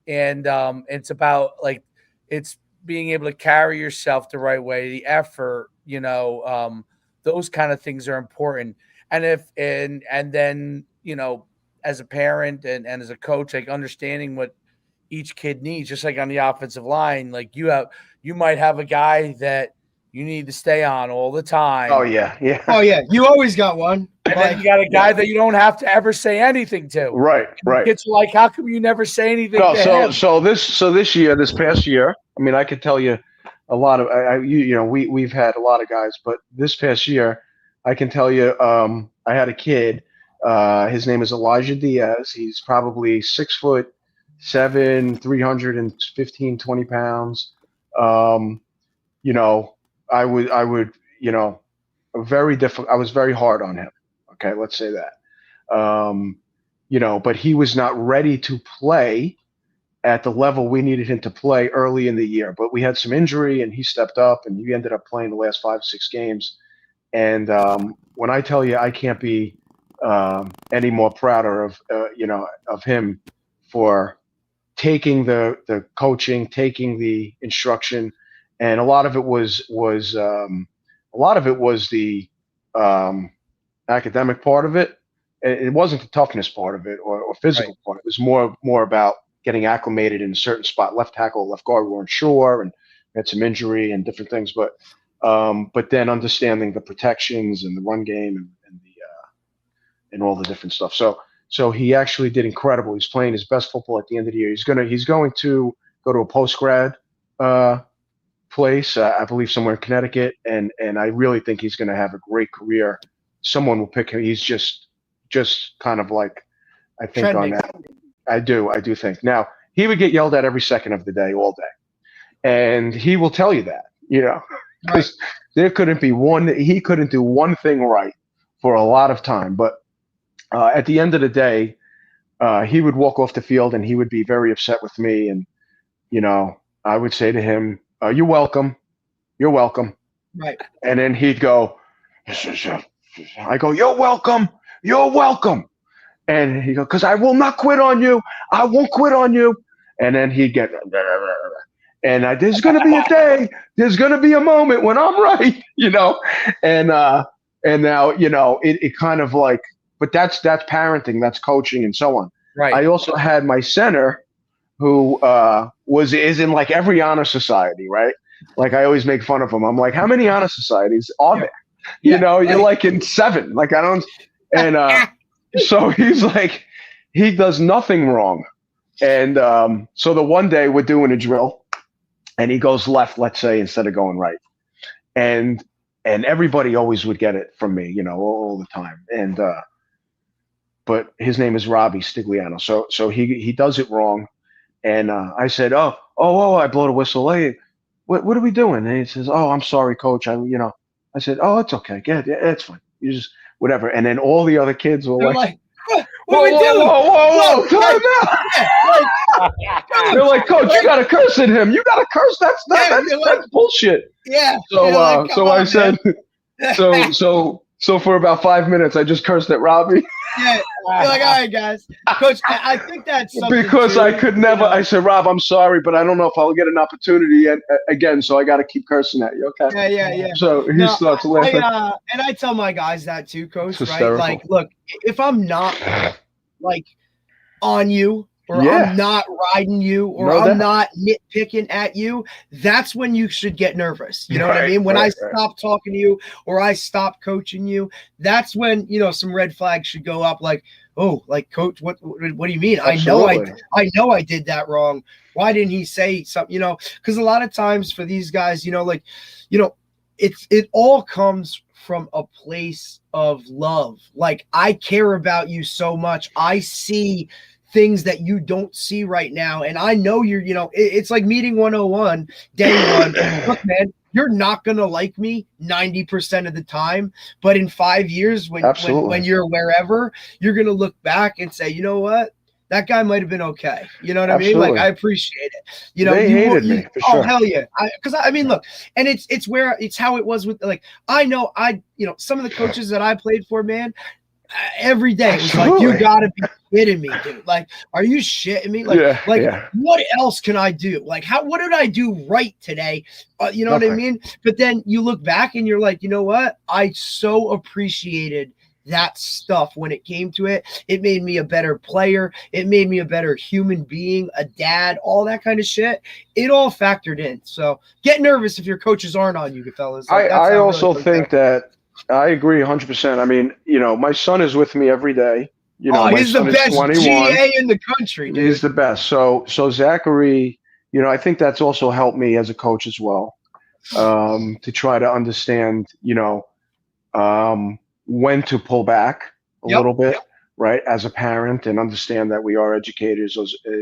it's about, like, it's being able to carry yourself the right way, the effort, those kind of things are important. And then, as a parent and as a coach, like understanding what each kid needs, just like on the offensive line, like you might have a guy that you need to stay on all the time. Oh yeah. Yeah. Oh yeah. You always got one. And then you got a guy that you don't have to ever say anything to. Right. Right. Kids are like, how come you never say anything to him? So this past year, I mean, I could tell you a lot of, we've had a lot of guys, but this past year, I can tell you, I had a kid. His name is Elijah Diaz. He's probably 6'7", 315, 20 pounds. I would, very difficult. I was very hard on him. Okay, let's say that. But he was not ready to play at the level we needed him to play early in the year. But we had some injury, and he stepped up, and he ended up playing the last 5-6 games. And when I tell you, I can't be any more prouder of him for taking the coaching, taking the instruction, and a lot of it was the academic part of it. It wasn't the toughness part of it or physical part. It was more about getting acclimated in a certain spot. Left tackle, left guard, we weren't sure, and had some injury and different things. But then understanding the protections and the run game and all the different stuff. So he actually did incredible. He's playing his best football at the end of the year. He's going to go to a post grad place, I believe somewhere in Connecticut, and I really think he's going to have a great career. Someone will pick him. He's just kind of like, I think Trending. on that. I do think. Now, he would get yelled at every second of the day, all day. And he will tell you that, because there couldn't be he couldn't do one thing right for a lot of time. But at the end of the day, he would walk off the field and he would be very upset with me. And, I would say to him, you're welcome. You're welcome. Right. And then he'd go, I go, you're welcome. You're welcome. And he goes, because I will not quit on you. I won't quit on you. And then he'd get, and there's going to be a day, there's going to be a moment when I'm right, and now, it kind of like, but that's parenting, that's coaching and so on. Right. I also had my center who is in like every honor society, right? Like I always make fun of him. I'm like, how many honor societies are there? You're like in 7. Like I don't, and so he's like, he does nothing wrong. And so the one day we're doing a drill and he goes left, let's say, instead of going right. And everybody always would get it from me, all the time. And but his name is Robbie Stigliano. So he does it wrong. And I said, oh, I blow the whistle. Hey, what are we doing? And he says, oh, I'm sorry, coach. I said, oh, it's okay. Yeah, it's fine. You just whatever. And then all the other kids were like, what are we doing? Whoa, time out. They're like, coach, you got to curse at him. You got to curse. That's bullshit. Yeah. So I said, so for about 5 minutes, I just cursed at Robbie. Yeah. You're like, all right, guys. Coach, I think that's something because too, I could never. I said, Rob, I'm sorry, but I don't know if I'll get an opportunity again. So I got to keep cursing at you. Okay. Yeah. So he starts laughing. And I tell my guys that too, coach. It's right? hysterical. Like, look, if I'm not like on you, or I'm not riding you, or I'm not nitpicking at you, that's when you should get nervous. You know what I mean? When I stop talking to you or I stop coaching you, that's when, some red flags should go up like, oh, like, coach, what do you mean? Absolutely. I know I did that wrong. Why didn't he say something? Because a lot of times for these guys, it all comes from a place of love. Like, I care about you so much. I see things that you don't see right now. And I know it's like meeting 101, day one. Look, man, you're not going to like me 90% of the time, but in 5 years, when you're wherever, you're going to look back and say, you know what? That guy might've been okay. You know what I mean? Like, I appreciate it. They hated me for sure. Oh, hell yeah. Cause I mean, look, and it's how it was with, like, I know some of the coaches that I played for, man, every day it was like, you gotta be kidding me, dude. Like, are you shitting me? What else can I do? Like, what did I do right today? You know Nothing. What I mean? But then you look back and you're like, you know what? I so appreciated that stuff when it came to it. It made me a better player. It made me a better human being, a dad, all that kind of shit. It all factored in. So get nervous if your coaches aren't on you, fellas. Like, I also think that I agree 100%. I mean, my son is with me every day. He's the best GA in the country, dude. He's the best. So Zachary, I think that's also helped me as a coach as well, to try to understand, when to pull back a little bit, right, as a parent, and understand that we are educators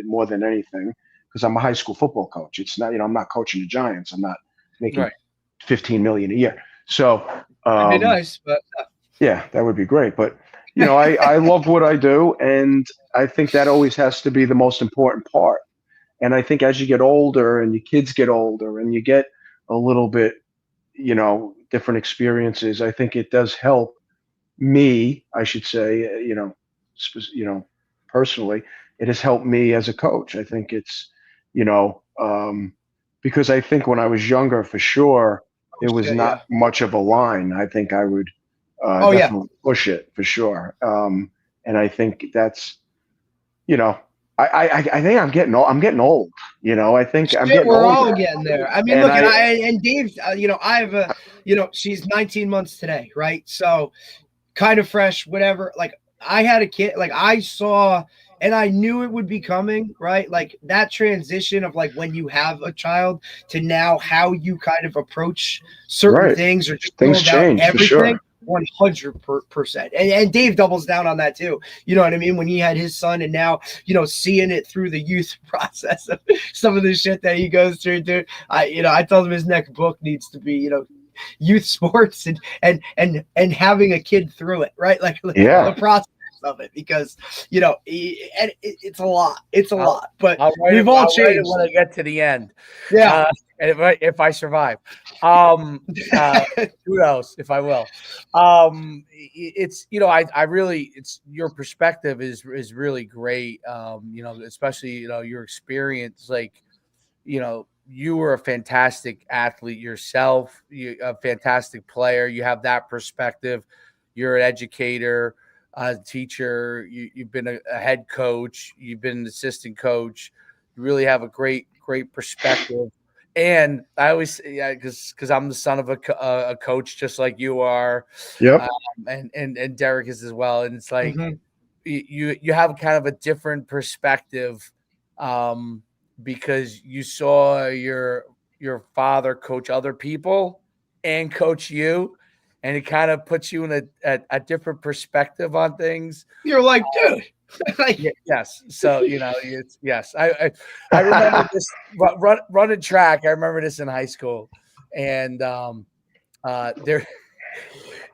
more than anything, because I'm a high school football coach. It's not, I'm not coaching the Giants. I'm not making $15 million a year. So it'd be nice, but yeah, that would be great. But I love what I do, and I think that always has to be the most important part. And I think as you get older and your kids get older and you get a little bit, different experiences, I think it does help me, I should say, personally, it has helped me as a coach. I think it's, because I think when I was younger, for sure, it was not much of a line. I think I would definitely push it for sure. And I think that's, I think I'm getting old. I think I'm getting we're older. all getting there. I mean, look, and Dave, I have a, she's 19 months today, right? So kind of fresh, whatever. Like, I had a kid, like, I saw and I knew it would be coming, right? Like that transition of like when you have a child to now how you kind of approach certain things or just things go about change everything. for sure. 100%. And Dave doubles down on that too. You know what I mean? When he had his son and now, seeing it through the youth process of some of the shit that he goes through, dude. I told him his next book needs to be, youth sports and having a kid through it, right? Like the process of it, because it's a lot. It's a lot, but we've all changed when I get to the end. Yeah. And if I survive, who knows if I will. It's I really, it's your perspective is really great. Especially your experience, like you were a fantastic athlete yourself. You a fantastic player. You have that perspective. You're an educator, a teacher. You've been a head coach. You've been an assistant coach. You really have a great perspective. And I always, because I'm the son of a coach, just like you are. Yep. And Derek is as well. And it's like you have kind of a different perspective, because you saw your father coach other people and coach you, and it kind of puts you in a different perspective on things. You're like, dude. Yes. So, it's yes. I remember this running track. I remember this in high school. And there,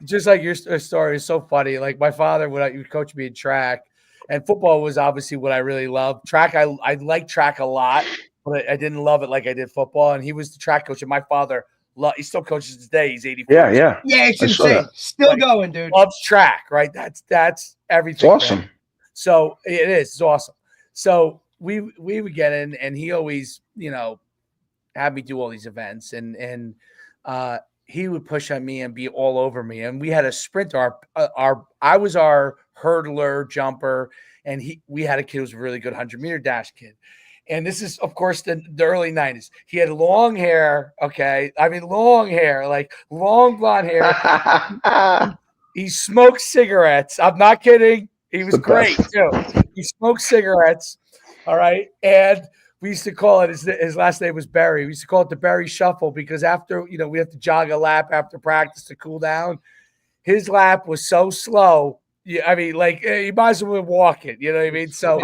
just like your story is so funny. Like my father would coach me in track, and football was obviously what I really loved. Track, I liked track a lot, but I didn't love it like I did football. And he was the track coach, and my father he still coaches today. He's 84. Yeah. It's insane. Still going, dude. Loves track, right? That's everything. It's awesome. Man. So it is. It's awesome. So we would get in, and he always, had me do all these events, and he would push on me and be all over me. And we had a sprinter. I was our hurdler, jumper, and we had a kid who was a really good 100-meter dash kid. And this is, of course, the early 90s. He had long hair. Okay, I mean long hair, like long blonde hair. He smoked cigarettes. I'm not kidding. He was great too. He smoked cigarettes. All right. And we used to call it, his last name was Barry. We used to call it the Barry Shuffle, because after, we have to jog a lap after practice to cool down. His lap was so slow. I mean, like you might as well be walking, you know what I mean? So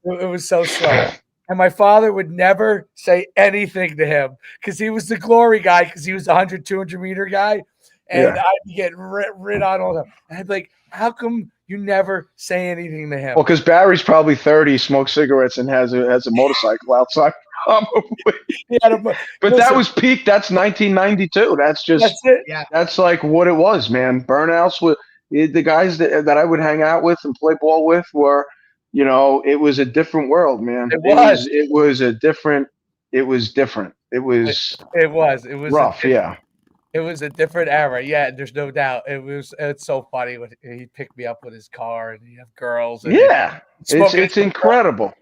it was so slow. And my father would never say anything to him because he was the glory guy, because he was the 100, 200-meter guy. And I'd be getting rid on all that. And I'd be like, how come you never say anything to him? Well, because Barry's probably 30, smokes cigarettes, and has a motorcycle outside. Probably. But that was peak. That's 1992. That's it. Yeah. That's like what it was, man. Burnouts with the guys that I would hang out with and play ball with were, it was a different world, man. It was different. It was rough. It was a different era. Yeah, there's no doubt. It's so funny when he picked me up with his car and he have girls. And it's incredible.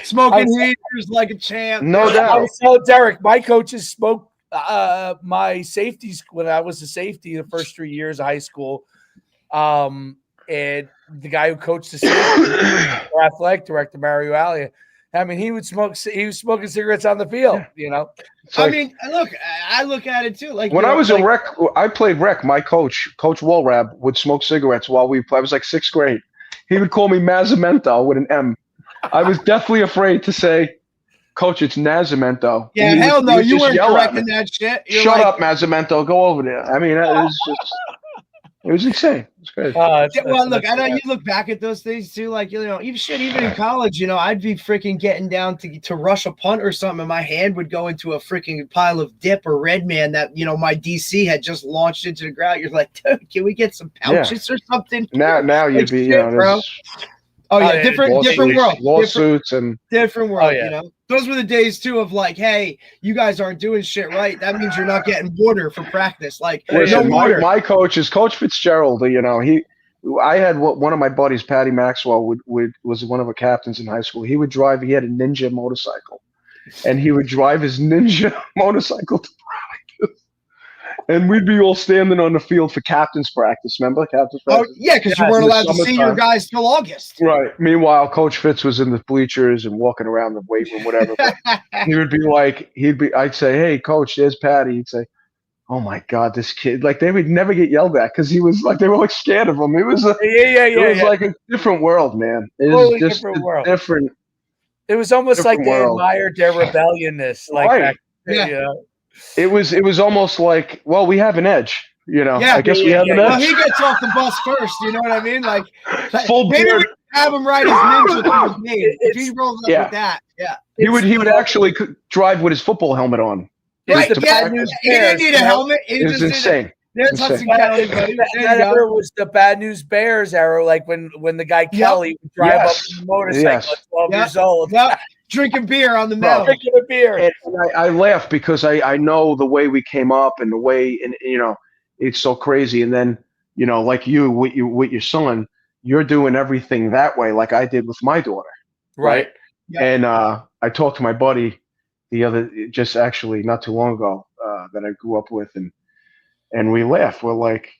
Smoking heaters like a champ. No doubt. I was telling Derek, my coaches smoked my safeties when I was a safety the first 3 years of high school. And the guy who coached the safety, our athletic director, Mario Alia, I mean, he was smoking cigarettes on the field, I mean, look, I look at it too. Like when I was in rec, I played rec. My coach Walrab, would smoke cigarettes while we played. I was like 6th grade. He would call me Naszimento with an M. I was definitely afraid to say, Coach, it's Naszimento. Yeah, hell no, you weren't correcting that shit. Shut up, Naszimento. Go over there. I mean, it was insane. It's crazy. Well, look, I know you look back at those things too. Like, even in college, I'd be freaking getting down to rush a punt or something, and my hand would go into a freaking pile of dip or Red Man that my DC had just launched into the ground. You're like, dude, can we get some pouches or something? Now you'd be, bro. Oh yeah, different world. Lawsuits and different world. Those were the days too of like, hey, you guys aren't doing shit right. That means you're not getting water for practice. Like, listen, no water. My coach is Coach Fitzgerald. I had one of my buddies, Patty Maxwell, was one of the captains in high school. He would drive. He had a Ninja motorcycle, and he would drive his Ninja motorcycle to practice. And we'd be all standing on the field for captain's practice. Remember captain's practice? Oh, yeah, because you weren't allowed to see your guys till August. Right. Meanwhile, Coach Fitz was in the bleachers and walking around the weight room, whatever. But he would be like, I'd say, hey, Coach, there's Patty. He'd say, oh my God, this kid! Like they would never get yelled at because he was like they were like scared of him. It was like a different world, man. It was just different. It was almost like they admired their rebelliousness, like right. that. You know? It was almost like, well, we have an edge, you know. I guess we have an edge. Well, he gets off the bus first. You know what I mean? Like full maybe beard. we have him ride his ninja through his name. If he rolls up with that, he would actually drive with his football helmet on. Right, he didn't need a helmet. It was insane. There's Hudson County, buddy. That era was the Bad News Bears era, like when the guy Kelly would drive up on a motorcycle at 12 years old. Yep. Drinking beer on the metal. Drinking a beer. And I laugh because I know the way we came up and the way, and you know, it's so crazy. And then, you know, like you with your son, you're doing everything that way, like I did with my daughter. Right. Yep. And I talked to my buddy just actually not too long ago that I grew up with, and we laughed. We're like,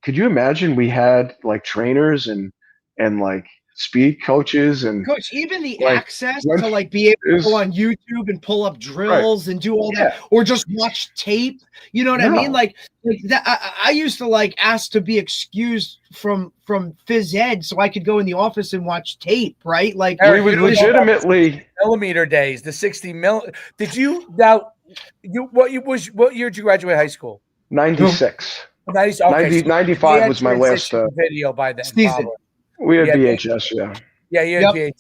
could you imagine we had like trainers and like speed coaches and coach, even the access to like be able to go on YouTube and pull up drills and do all that, or just watch tape. You know what I mean? Like that. I used to like ask to be excused from phys ed so I could go in the office and watch tape. Right? Like we would legitimately millimeter days, the 60 mil. Did you what year did you graduate high school? 96. 95 was my last video by then. Season. We had VHS, Yeah, you had VHS.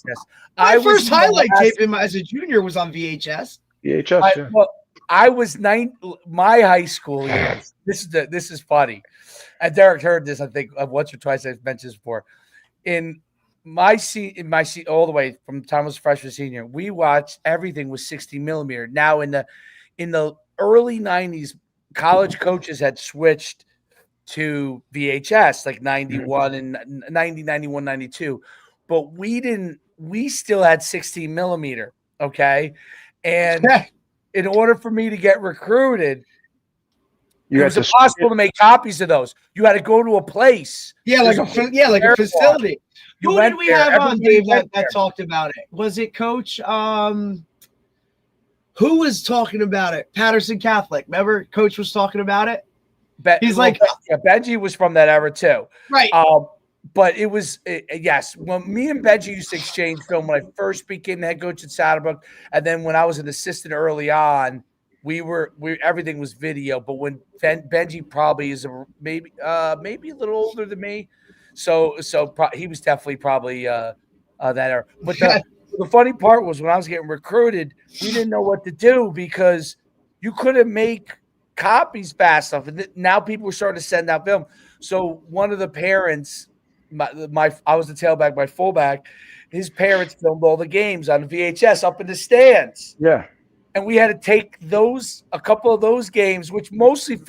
My first highlight tape as a junior was on VHS. VHS, Well, I was my high school years. This is funny. And Derek heard this, I think, once or twice. I've mentioned this before. In my seat, all the way from the time I was freshman senior, we watched everything with 60 millimeter. Now in the early 90s, college coaches had switched to VHS, like 91 and 90, 91, 92. But we still had 16 millimeter. Okay. And in order for me to get recruited, it was impossible to make copies of those. You had to go to a place. Like a facility. Who did we have on, Dave, that talked about it? Was it Coach? Who was talking about it? Patterson Catholic. Remember, Coach was talking about it. He's like, Benji was from that era too, right? But it was yes. When me and Benji used to exchange film when I first became the head coach at Saddlebrook, and then when I was an assistant early on, we everything was video. But when Benji probably is maybe a little older than me, so he was definitely probably that era. But the funny part was when I was getting recruited, we didn't know what to do because you couldn't make copies fast enough, and now people were starting to send out film. So one of the parents, I was the tailback, my fullback, his parents filmed all the games on VHS up in the stands. Yeah, and we had to take a couple of those games, which mostly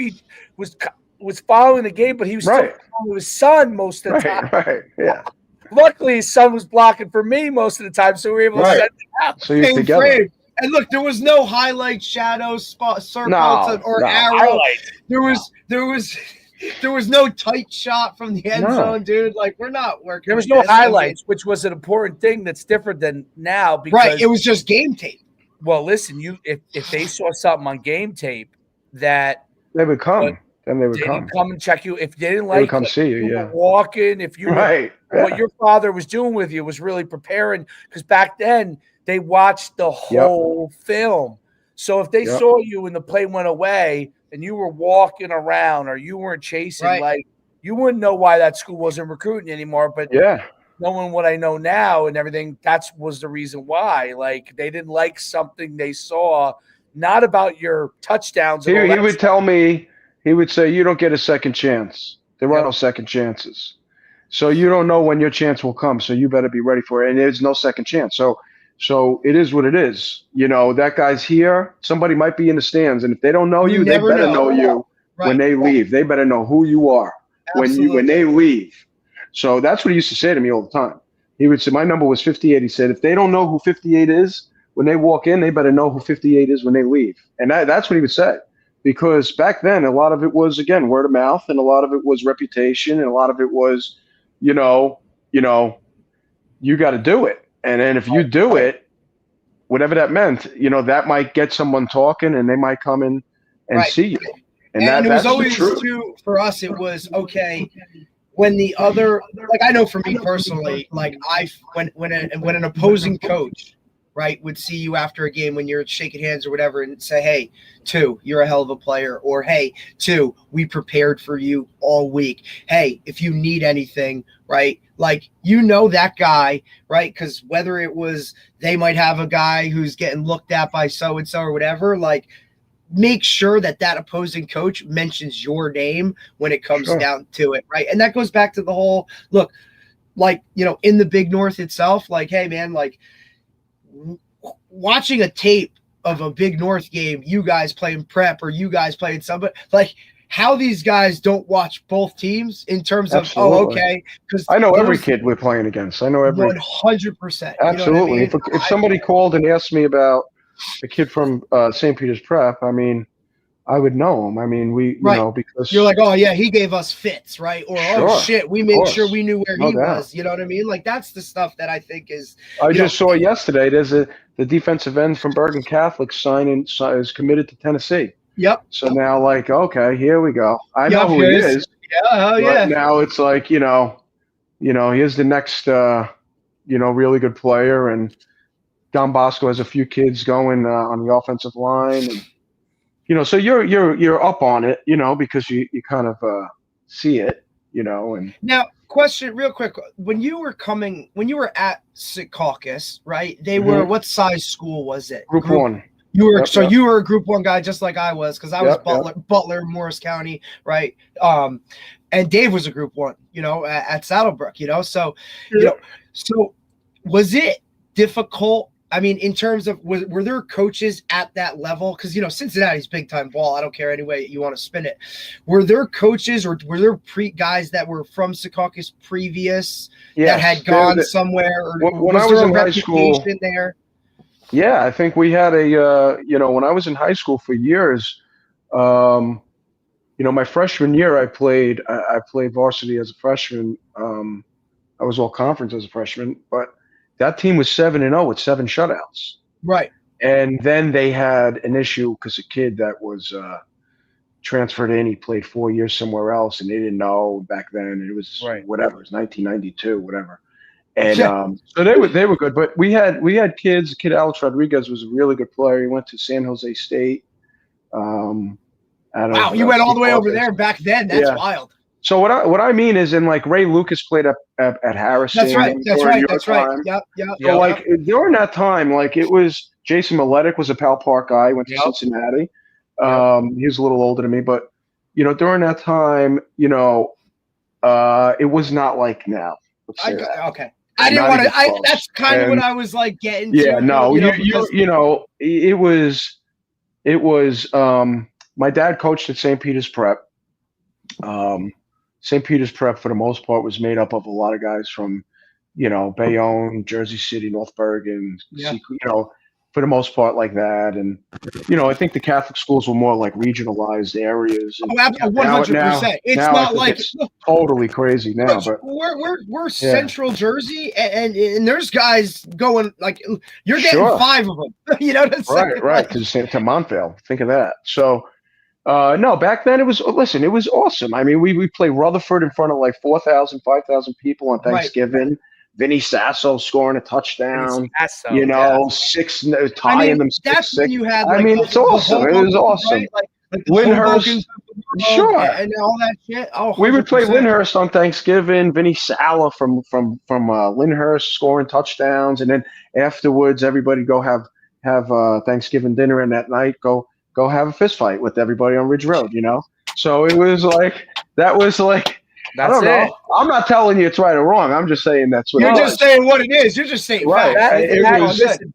was following the game, but he was still following his son most of the time. Right, yeah. Luckily, his son was blocking for me most of the time, so we were able to send it out. So you're together. And look, there was no highlight, shadow, spot, circle, or arrow. There was no tight shot from the end zone, dude. Like, we're not working. There was no highlights, which was an important thing that's different than now. Because, it was just game tape. Well, listen, if they saw something on game tape that they would come. Then they would come and check you. If they didn't like, come see you. Were walking. If you what your father was doing with you was really preparing, because back then they watched the whole film. So if they saw you and the play went away and you were walking around or you weren't chasing, like you wouldn't know why that school wasn't recruiting anymore. But knowing what I know now and everything, that was the reason why. Like they didn't like something they saw, not about your touchdowns. He would tell me. He would say, you don't get a second chance. There are no second chances. So you don't know when your chance will come. So you better be ready for it. And there's no second chance. So it is what it is. You know, that guy's here. Somebody might be in the stands. And if they don't know you, they better know you when they leave. They better know who you are when they leave. So that's what he used to say to me all the time. He would say, my number was 58. He said, if they don't know who 58 is, when they walk in, they better know who 58 is when they leave. And that's what he would say. because back then a lot of it was, again, word of mouth, and a lot of it was reputation, and a lot of it was, you got to do it. And then if you do it, whatever that meant, that might get someone talking, and they might come in and see you. And it was always too, for us, it was okay. When the other, like, I know for me personally, like when an opposing coach, right, would see you after a game when you're shaking hands or whatever and say, hey, you're a hell of a player, or hey, we prepared for you all week. Hey, if you need anything, right, like, that guy, right, because whether it was they might have a guy who's getting looked at by so-and-so or whatever, like, make sure that opposing coach mentions your name when it comes down to it, right? And that goes back to the whole look, like, in the Big North itself, like, hey, man, like, watching a tape of a Big North game, you guys playing prep or you guys playing somebody, like, how these guys don't watch both teams in terms of, okay, because I know every kid we're playing against. I know every 100%. Absolutely. You know what I mean? If somebody called and asked me about a kid from St. Peter's Prep, I mean, I would know him. I mean, because you're like, oh yeah, he gave us fits, right? Or oh shit, we made sure we knew where he was. You know what I mean? Like, that's the stuff that I think is. I just saw yesterday. There's the defensive end from Bergen Catholic is committed to Tennessee. Yep. So now, like, okay, here we go. I know who he is. Yeah. Now it's like, here's the next, really good player, and Don Bosco has a few kids going on the offensive line, and so you're up on it, because you kind of see it, and now question real quick, when you were at Secaucus, right? They were, what size school was it? Group 1. You were you were a Group 1 guy just like I was, because I was Butler, Morris County, right? And Dave was a Group 1, at Saddlebrook, so so was it difficult? I mean, in terms of, were there coaches at that level? Because, Cincinnati's big time ball. I don't care any way you want to spin it. Were there coaches or were there guys that were from Secaucus previous that had gone somewhere? Or when I was in high school there? Yeah, I think we had when I was in high school for years, my freshman year, I played varsity as a freshman. I was all conference as a freshman, but that team was 7-0 with 7 shutouts. Right. And then they had an issue because a kid that was transferred in, he played 4 years somewhere else, and they didn't know back then. It was whatever, it was 1992, whatever. And so they were good. But we had kids. Kid Alex Rodriguez was a really good player. He went to San Jose State. Wow, you went all the way over there back then. That's wild. So what I mean is, in like Ray Lucas played at Harrison. That's right. Yep. So like during that time, like it was Jason Miletic was a Pal Park guy. Went to Cincinnati. He was a little older than me, but during that time, it was not like now. Okay. I didn't want to. That's kind of what I was like getting to. Yeah. No. It was. My dad coached at St. Peter's Prep. St. Peter's Prep, for the most part, was made up of a lot of guys from, Bayonne, Jersey City, North Bergen, for the most part like that. And, I think the Catholic schools were more like regionalized areas. And 100%. It's not like it's totally crazy now. But we're Central Jersey, and there's guys going like you're getting 5 of them. You know what I'm saying? Right. To Montvale. Think of that. So. No, back then it was awesome. I mean, we played Rutherford in front of like 4,000, 5,000 people on Thanksgiving. Right. Vinny Sasso scoring a touchdown. Six tying them. That's 6-6. when you had. It's awesome. It was awesome. Right? Like Lyndhurst, and all that shit. Oh, we would play Lyndhurst on Thanksgiving. Vinny Sala from Lyndhurst scoring touchdowns, and then afterwards everybody go have Thanksgiving dinner, and that night go have a fist fight with everybody on Ridge Road, So it was like, that was like, I don't know. I'm not telling you it's right or wrong. I'm just saying that's what you're just saying what it is. You're just saying right.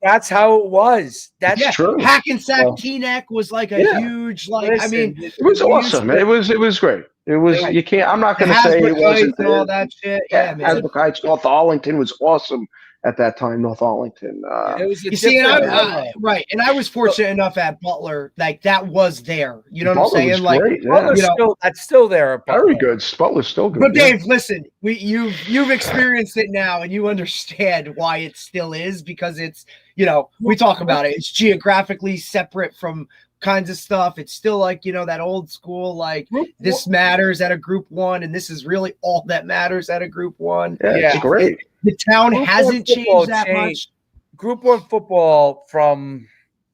That's how it was. That's true. Hackensack Teaneck was like a huge, it was awesome. It was great. It was, I'm not going to say it wasn't. And all that shit. Yeah, man. North Arlington was awesome. at that time, North Arlington. It was a You see, and different era. right, and I was fortunate enough at Butler, like that was there. You know what I'm Butler was saying? Like, great, yeah. Butler's you know, still, that's still there. at Very Butler. good. Butler's still good. but yeah. Dave, listen, you've experienced it now, and you understand why it still is, because it's, you know, we talk about it. It's geographically separate from kinds of stuff. It's still like, you know, that old school, like this matters at a group one, and this is really all that matters at a group one. Yeah, Yeah. it's great. The town Group hasn't one football changed that much. Group one football from,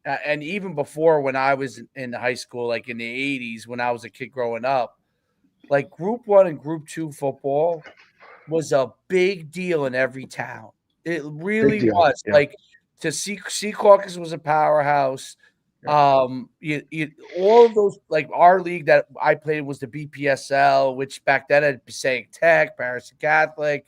and even before when I was in high school, like in the 80s, when I was a kid growing up, like group one and group two football was a big deal in every town. It really was. Yeah. Like to see Caucus was a powerhouse. All of those, like our league that I played was the BPSL, which back then had Passaic Tech, Parseghian Catholic.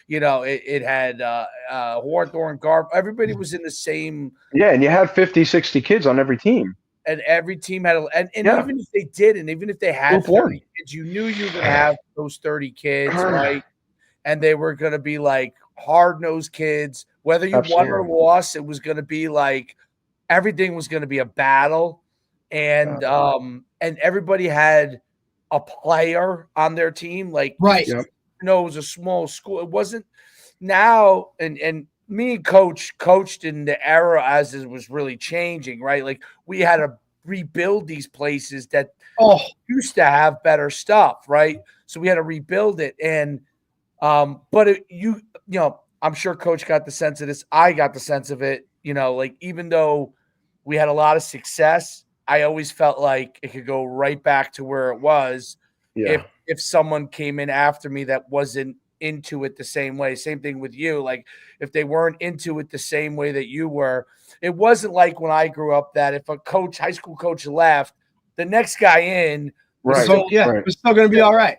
You know, it had Hawthorne, Garb. Everybody was in the same. Yeah, and you had 50, 60 kids on every team. And every team had and even if they didn't, even if they had 30 kids, you knew you were going to have those 30 kids, right? And they were going to be like hard-nosed kids. Whether you won or lost, it was going to be like everything was going to be a battle. And everybody had a player on their team. Like, right. You know, it was a small school. It wasn't now, and me and Coach coached in the era as it was really changing, right? Like we had to rebuild these places that used to have better stuff, right? So we had to rebuild it. And but you know, I'm sure Coach got the sense of this. I got the sense of it, you know, like even though we had a lot of success, I always felt like it could go right back to where it was if someone came in after me that wasn't into it the same way. Same thing with you. Like if they weren't into it the same way that you were, it wasn't like when I grew up that if a coach, high school coach left, the next guy in was still going to be all right.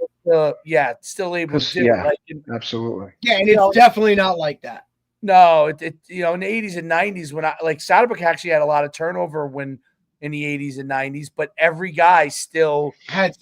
Still able to do it. Like, absolutely. Yeah, and it's definitely not like that. No, it you know, in the 80s and 90s when I like Saddlebrook actually had a lot of turnover when in the 80s and 90s, but every guy still had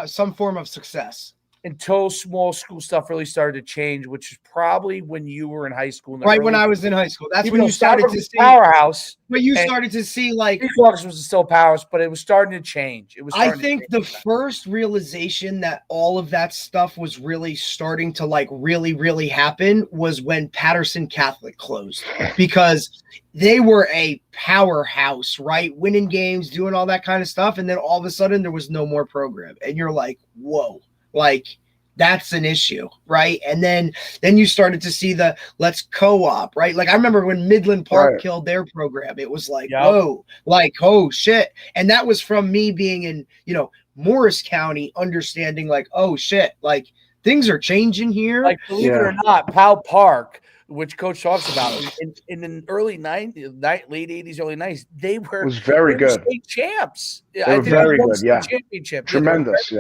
some form of success until small school stuff really started to change, which is probably when you were in high school. Right when I was in high school, that's when you started to see powerhouse. But you started to see like Caucus was still powerhouse, but it was starting to change. It was. I think the first realization that all of that stuff was really starting to like really happen was when Patterson Catholic closed, because they were a powerhouse, right? Winning games, doing all that kind of stuff, and then all of a sudden there was no more program, and you're like, whoa. Like that's an issue, right? And then you started to see the let's co-op, right? Like I remember when Midland Park killed their program, it was like, whoa, like, oh shit. And that was from me being in, you know, Morris County, understanding like, oh shit, like things are changing here. Like believe it or not, Powell Park, which Coach talks about in the early 90s, late 80s, early 90s, they were very good state champs. They were very good, championship. Tremendous,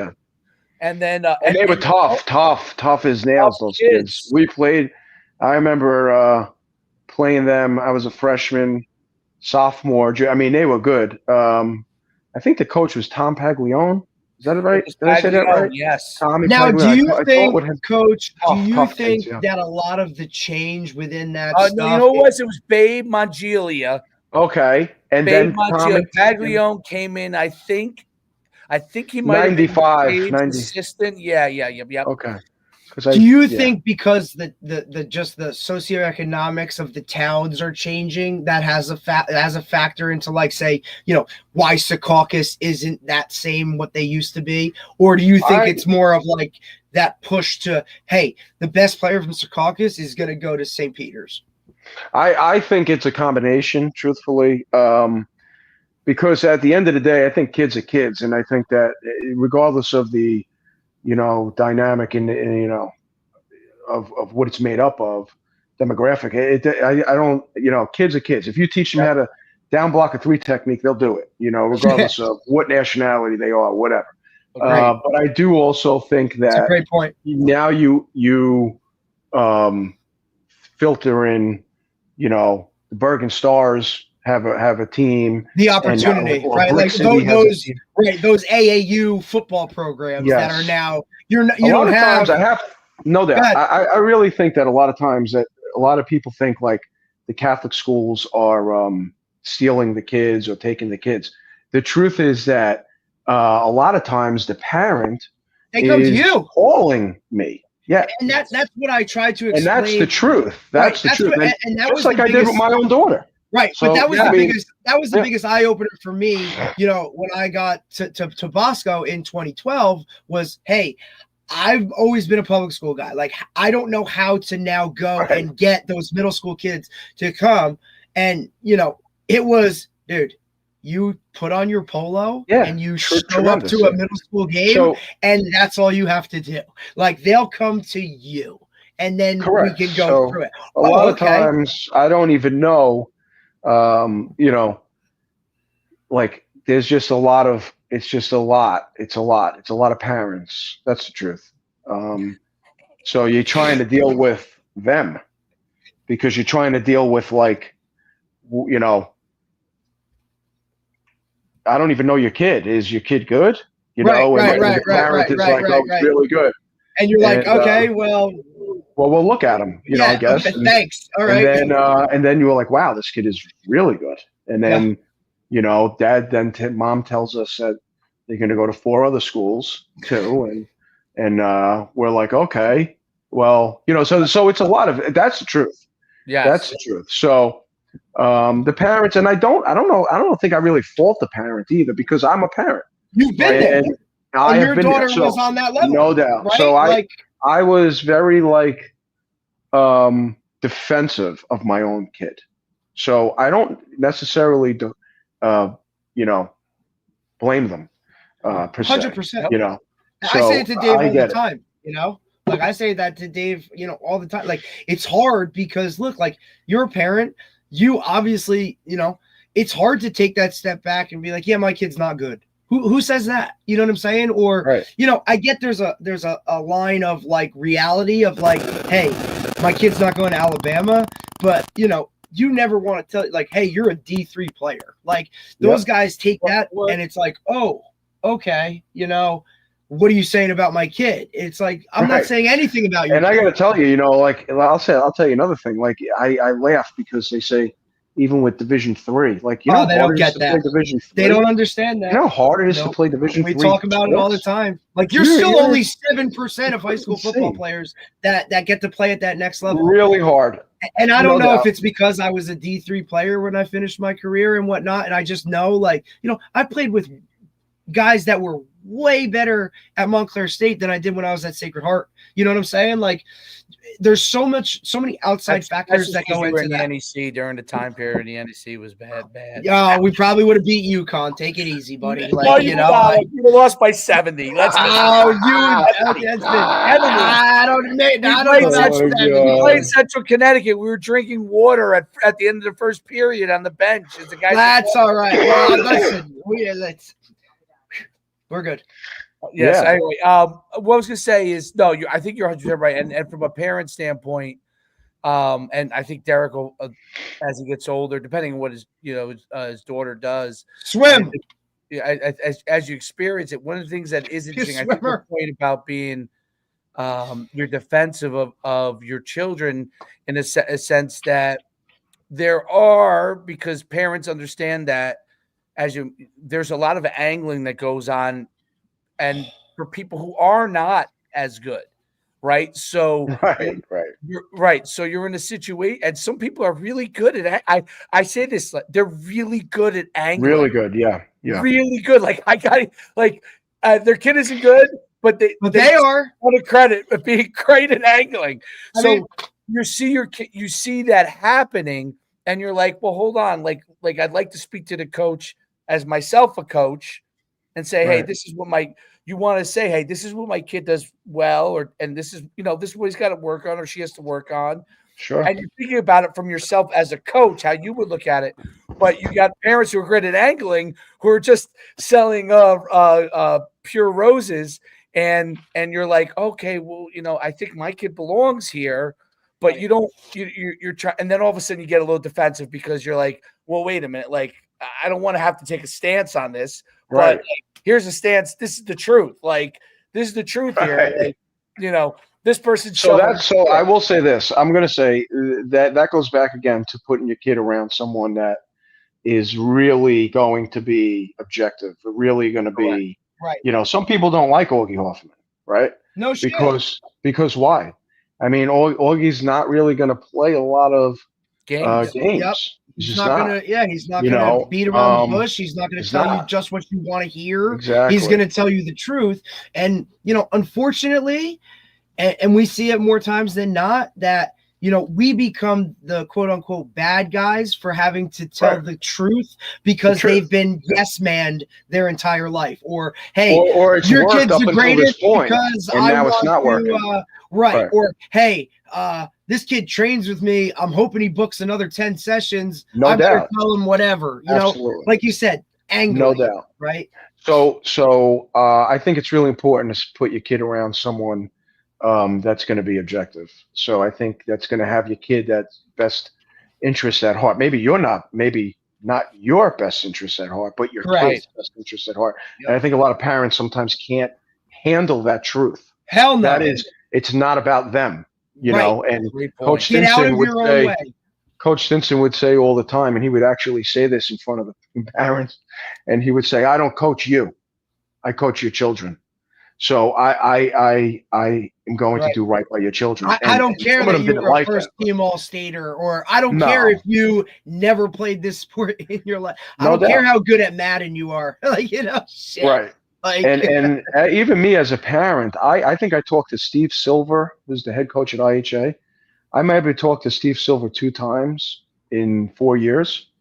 And then and they were tough as nails, those kids. We played, I remember playing them. I was a freshman, sophomore. I mean, they were good. I think the coach was Tom Paglione. Is that right? Did I say that right? Yes. Tommy now, Paglione. do you think, Coach, do you think kids, that a lot of the change within that stuff? No, you know what? It was Babe Mongelia. Okay. And Babe then Mongelia. Paglione came in, I think he might 95, have been 90. assistant. Yeah. Okay. Do you think because the just the socioeconomics of the towns are changing, that has a factor into like, say, you know, why Secaucus isn't that same what they used to be? Or do you think it's more of like that push to, hey, the best player from Secaucus is going to go to St. Peter's? I think it's a combination, truthfully. Because at the end of the day, I think kids are kids, and I think that regardless of the, you know, dynamic and you know, of what it's made up of, demographic, I don't, you know, kids are kids. If you teach them how to down block a 3 technique, they'll do it, you know, regardless of what nationality they are, whatever. But I do also think that that's a great point. Now you filter in, you know, the Bergen Stars have a team, the opportunity, and, right? Like those AAU football programs that are now you don't have. I have no doubt. I really think that a lot of times that a lot of people think like the Catholic schools are stealing the kids or taking the kids. The truth is that a lot of times the parent they come to is you calling me. Yeah, and that's what I tried to explain. And that's the truth. That's the truth. And that just was like I did with my own daughter. Right, so, but that was the biggest. That was the biggest eye opener for me. You know, when I got to Depascale in 2012, was hey, I've always been a public school guy. Like, I don't know how to now go and get those middle school kids to come. And, you know, it was, dude, you put on your polo and you show up to a middle school game, and that's all you have to do. Like, they'll come to you, and then we can go through it. A lot of times, I don't even know, you know, like, there's just a lot of, it's just a lot. It's a lot. It's a lot of parents. That's the truth. So you're trying to deal with them because you're trying to deal with, like, you know, I don't even know your kid. Is your kid good? You know, and the parent is like, oh, it's really good. And you're like, okay, well, we'll look at him, you know, I guess. Okay, thanks. All right. And then you were like, wow, this kid is really good. And then, you know, mom tells us that they're going to go to 4 other schools too. And we're like, okay, well, you know, so it's a lot of, that's the truth. Yeah, that's the truth. So the parents, and I don't think I really fault the parent either, because I'm a parent. You've been there. And your daughter was on that level. No doubt. Right? So I was very like defensive of my own kid. So I don't necessarily you know, blame them per se. 100%. You know. I say it to Dave all the time, you know? Like, I say that to Dave, you know, all the time. Like, it's hard because, look, like, you're a parent. You obviously, you know, it's hard to take that step back and be like, yeah, my kid's not good. Who says that? You know what I'm saying? Or, you know, I get there's a line of, like, reality of, like, hey, my kid's not going to Alabama. But, you know, you never want to tell, like, hey, you're a D3 player. Like, those guys take that and it's like, oh, okay, you know, what are you saying about my kid? It's like, I'm not saying anything about you. And I got to tell you, you know, like, I'll tell you another thing. Like, I laugh because they say, even with Division III, like, you know, they don't get that. They don't understand that. You know how hard it is to play Division III. We talk about it all the time. Like, you're still only 7% of high school football players that get to play at that next level. Really hard. And I don't know if it's because I was a D3 player when I finished my career and whatnot. And I just know, like, you know, I played with guys that were way better at Montclair State than I did when I was at Sacred Heart. You know what I'm saying? Like, there's so many outside factors that go into that. The NEC during the time period, the NEC was bad. Yeah, we probably would have beat UConn. Take it easy, buddy. Like, no, you know, you lost by 70. Let's We played Central Connecticut. We were drinking water at the end of the first period on the bench. That's all right. Well, listen, we're good. Yes. Yeah. Anyway, what I was going to say is, no, I think you're 100% right. And from a parent standpoint, and I think Derek will, as he gets older, depending on what his daughter does, swim. As you experience it, one of the things that is interesting, I think the point about being you're defensive of your children in a sense that there are, because parents understand that there's a lot of angling that goes on, and for people who are not as good, right? So So you're in a situation, and some people are really good at. I say this, like, they're really good at angling. Really good, yeah. Really good. Like, I got like their kid isn't good, but they are on a credit of being great at angling. You see that happening, and you're like, well, hold on, like I'd like to speak to the coach as myself, a coach, and say, hey, this is what you want to say, hey, this is what my kid does well, and this is what he's got to work on, or she has to work on. Sure. And you're thinking about it from yourself as a coach, how you would look at it. But you got parents who are great at angling who are just selling pure roses, and you're like, okay, well, I think my kid belongs here. But you don't, you're trying, and then all of a sudden you get a little defensive because you're like, well, wait a minute, like, I don't want to have to take a stance on this, but here's a stance. This is the truth. Like, this is the truth here. Like, this person. So I will say this. I'm going to say that goes back again to putting your kid around someone that is really going to be objective, really going to be, right. Some people don't like Augie Hoffman, right? No shit. Because why? I mean, Augie's not really going to play a lot of games. Yep. He's not gonna beat around the bush. He's not gonna tell you just what you want to hear. Exactly. He's gonna tell you the truth. And unfortunately, and we see it more times than not, that we become the quote unquote bad guys for having to tell the truth because they've been yes manned their entire life. Or hey, or it's your kid's up the greatest point, because and now it's not working. Right. Or hey, this kid trains with me. I'm hoping he books another 10 sessions. No doubt. Tell him whatever. Like you said, angry. No doubt. Right. So I think it's really important to put your kid around someone that's going to be objective. So I think that's going to have your kid that's best interest at heart. Maybe not your best interest at heart, but your kid's best interest at heart. Yep. And I think a lot of parents sometimes can't handle that truth. Hell no. It's not about them, and Coach Stinson would say all the time, and he would actually say this in front of the parents, and he would say, I don't coach you, I coach your children. So I am going to do right by your children. I don't care that you're a first-team All-Stater, or I don't care if you never played this sport in your life. I don't care how good at Madden you are. Shit. Right. And even me as a parent, I think I talked to Steve Silver, who's the head coach at IHA. I maybe talked to Steve Silver 2 times in 4 years.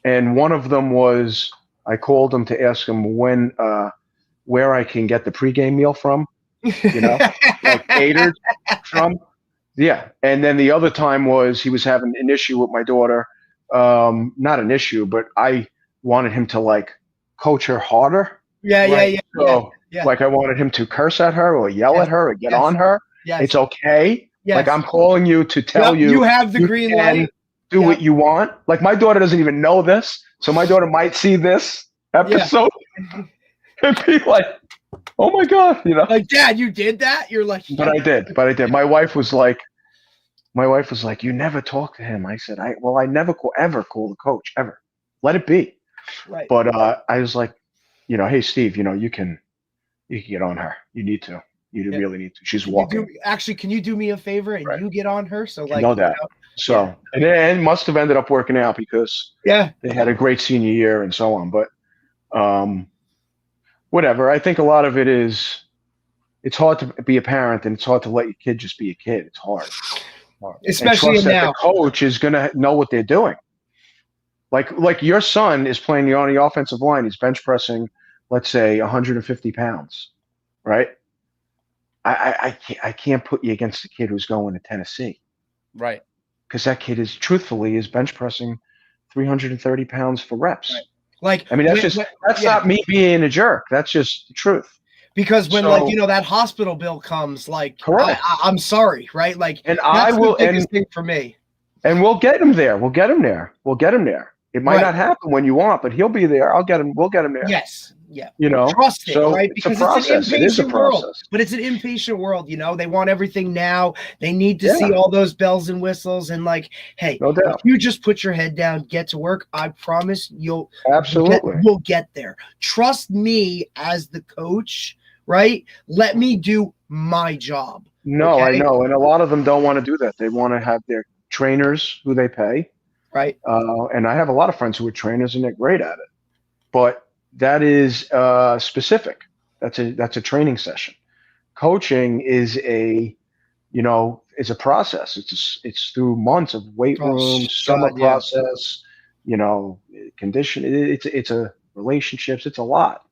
And one of them was I called him to ask him where I can get the pregame meal from, like catered from. Yeah. And then the other time was he was having an issue with my daughter. Not an issue, but I wanted him to coach her harder. Yeah. So I wanted him to curse at her or yell at her or get on her. Yes. It's okay. Yes. I'm calling you to tell you have the green light. Do what you want. My daughter doesn't even know this, so my daughter might see this episode and be like, "Oh my God," Dad, you did that. You're like, but I did. My wife was like, "You never talk to him." I said, "I never ever call the coach ever. Let it be." Right. But I was like, hey, Steve, you can get on her. You need to. You really need to. She's walking. Can you do me a favor and you get on her? So know that. And it must have ended up working out because they had a great senior year and so on. But whatever. I think a lot of it is it's hard to be a parent and it's hard to let your kid just be a kid. It's hard. Especially now. The coach is going to know what they're doing. Like your son is playing on the offensive line. He's bench pressing, let's say, 150 pounds, right? I can't put you against a kid who's going to Tennessee. Right. Because that kid is bench pressing 330 pounds for reps. Right. That's not me being a jerk. That's just the truth. Because when that hospital bill comes, correct. I'm sorry, right? And that's the biggest thing for me. And we'll get him there. It might not happen when you want, but he'll be there. We'll get him there. Yes. Yeah. Trust it, right? Because it's a process. It is a process. World, but it's an impatient world, They want everything now. They need to see all those bells and whistles. And hey, no doubt. If you just put your head down, get to work, I promise you'll get there. Trust me as the coach, right? Let me do my job. No, okay? I know. And a lot of them don't want to do that. They want to have their trainers who they pay. Right. And I have a lot of friends who are trainers and they're great at it. But that is specific. That's a training session. Coaching is a process. It's through months of weight room, summer process, condition. It's a relationships. It's a lot.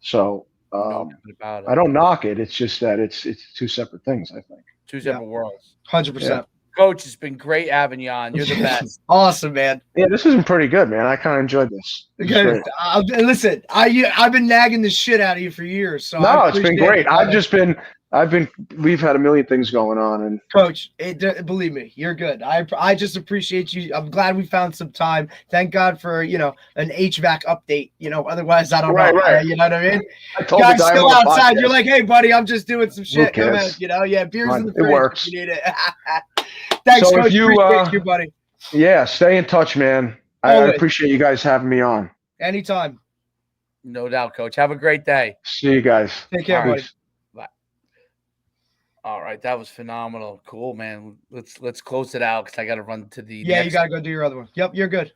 So I don't knock it. It's just that it's 2 separate things, I think. 2 separate worlds. 100%. Coach, it's been great having you on. You're the best. Awesome, man. Yeah, this has been pretty good, man. I kind of enjoyed this. Good. Listen, I've been nagging the shit out of you for years. So No, it's been great. It, We've had a million things going on, and Coach, believe me, you're good. I just appreciate you. I'm glad we found some time. Thank God for an HVAC update. Otherwise I don't know. Right. You know what I mean? I told Guy's the guy still on the outside. podcast, You're like, hey, buddy, I'm just doing some shit. Come cares? out. Beers in the fridge. It works. If you need it. Thanks, So Coach. if you, appreciate you, buddy. Yeah, stay in touch, man. I appreciate you guys having me on. Anytime. No doubt, Coach. Have a great day. See you guys. Take care, buddy. Bye. All right, that was phenomenal. Cool, man. Let's close it out because I got to run to the. Yeah, you got to go do your other one. Yep, you're good.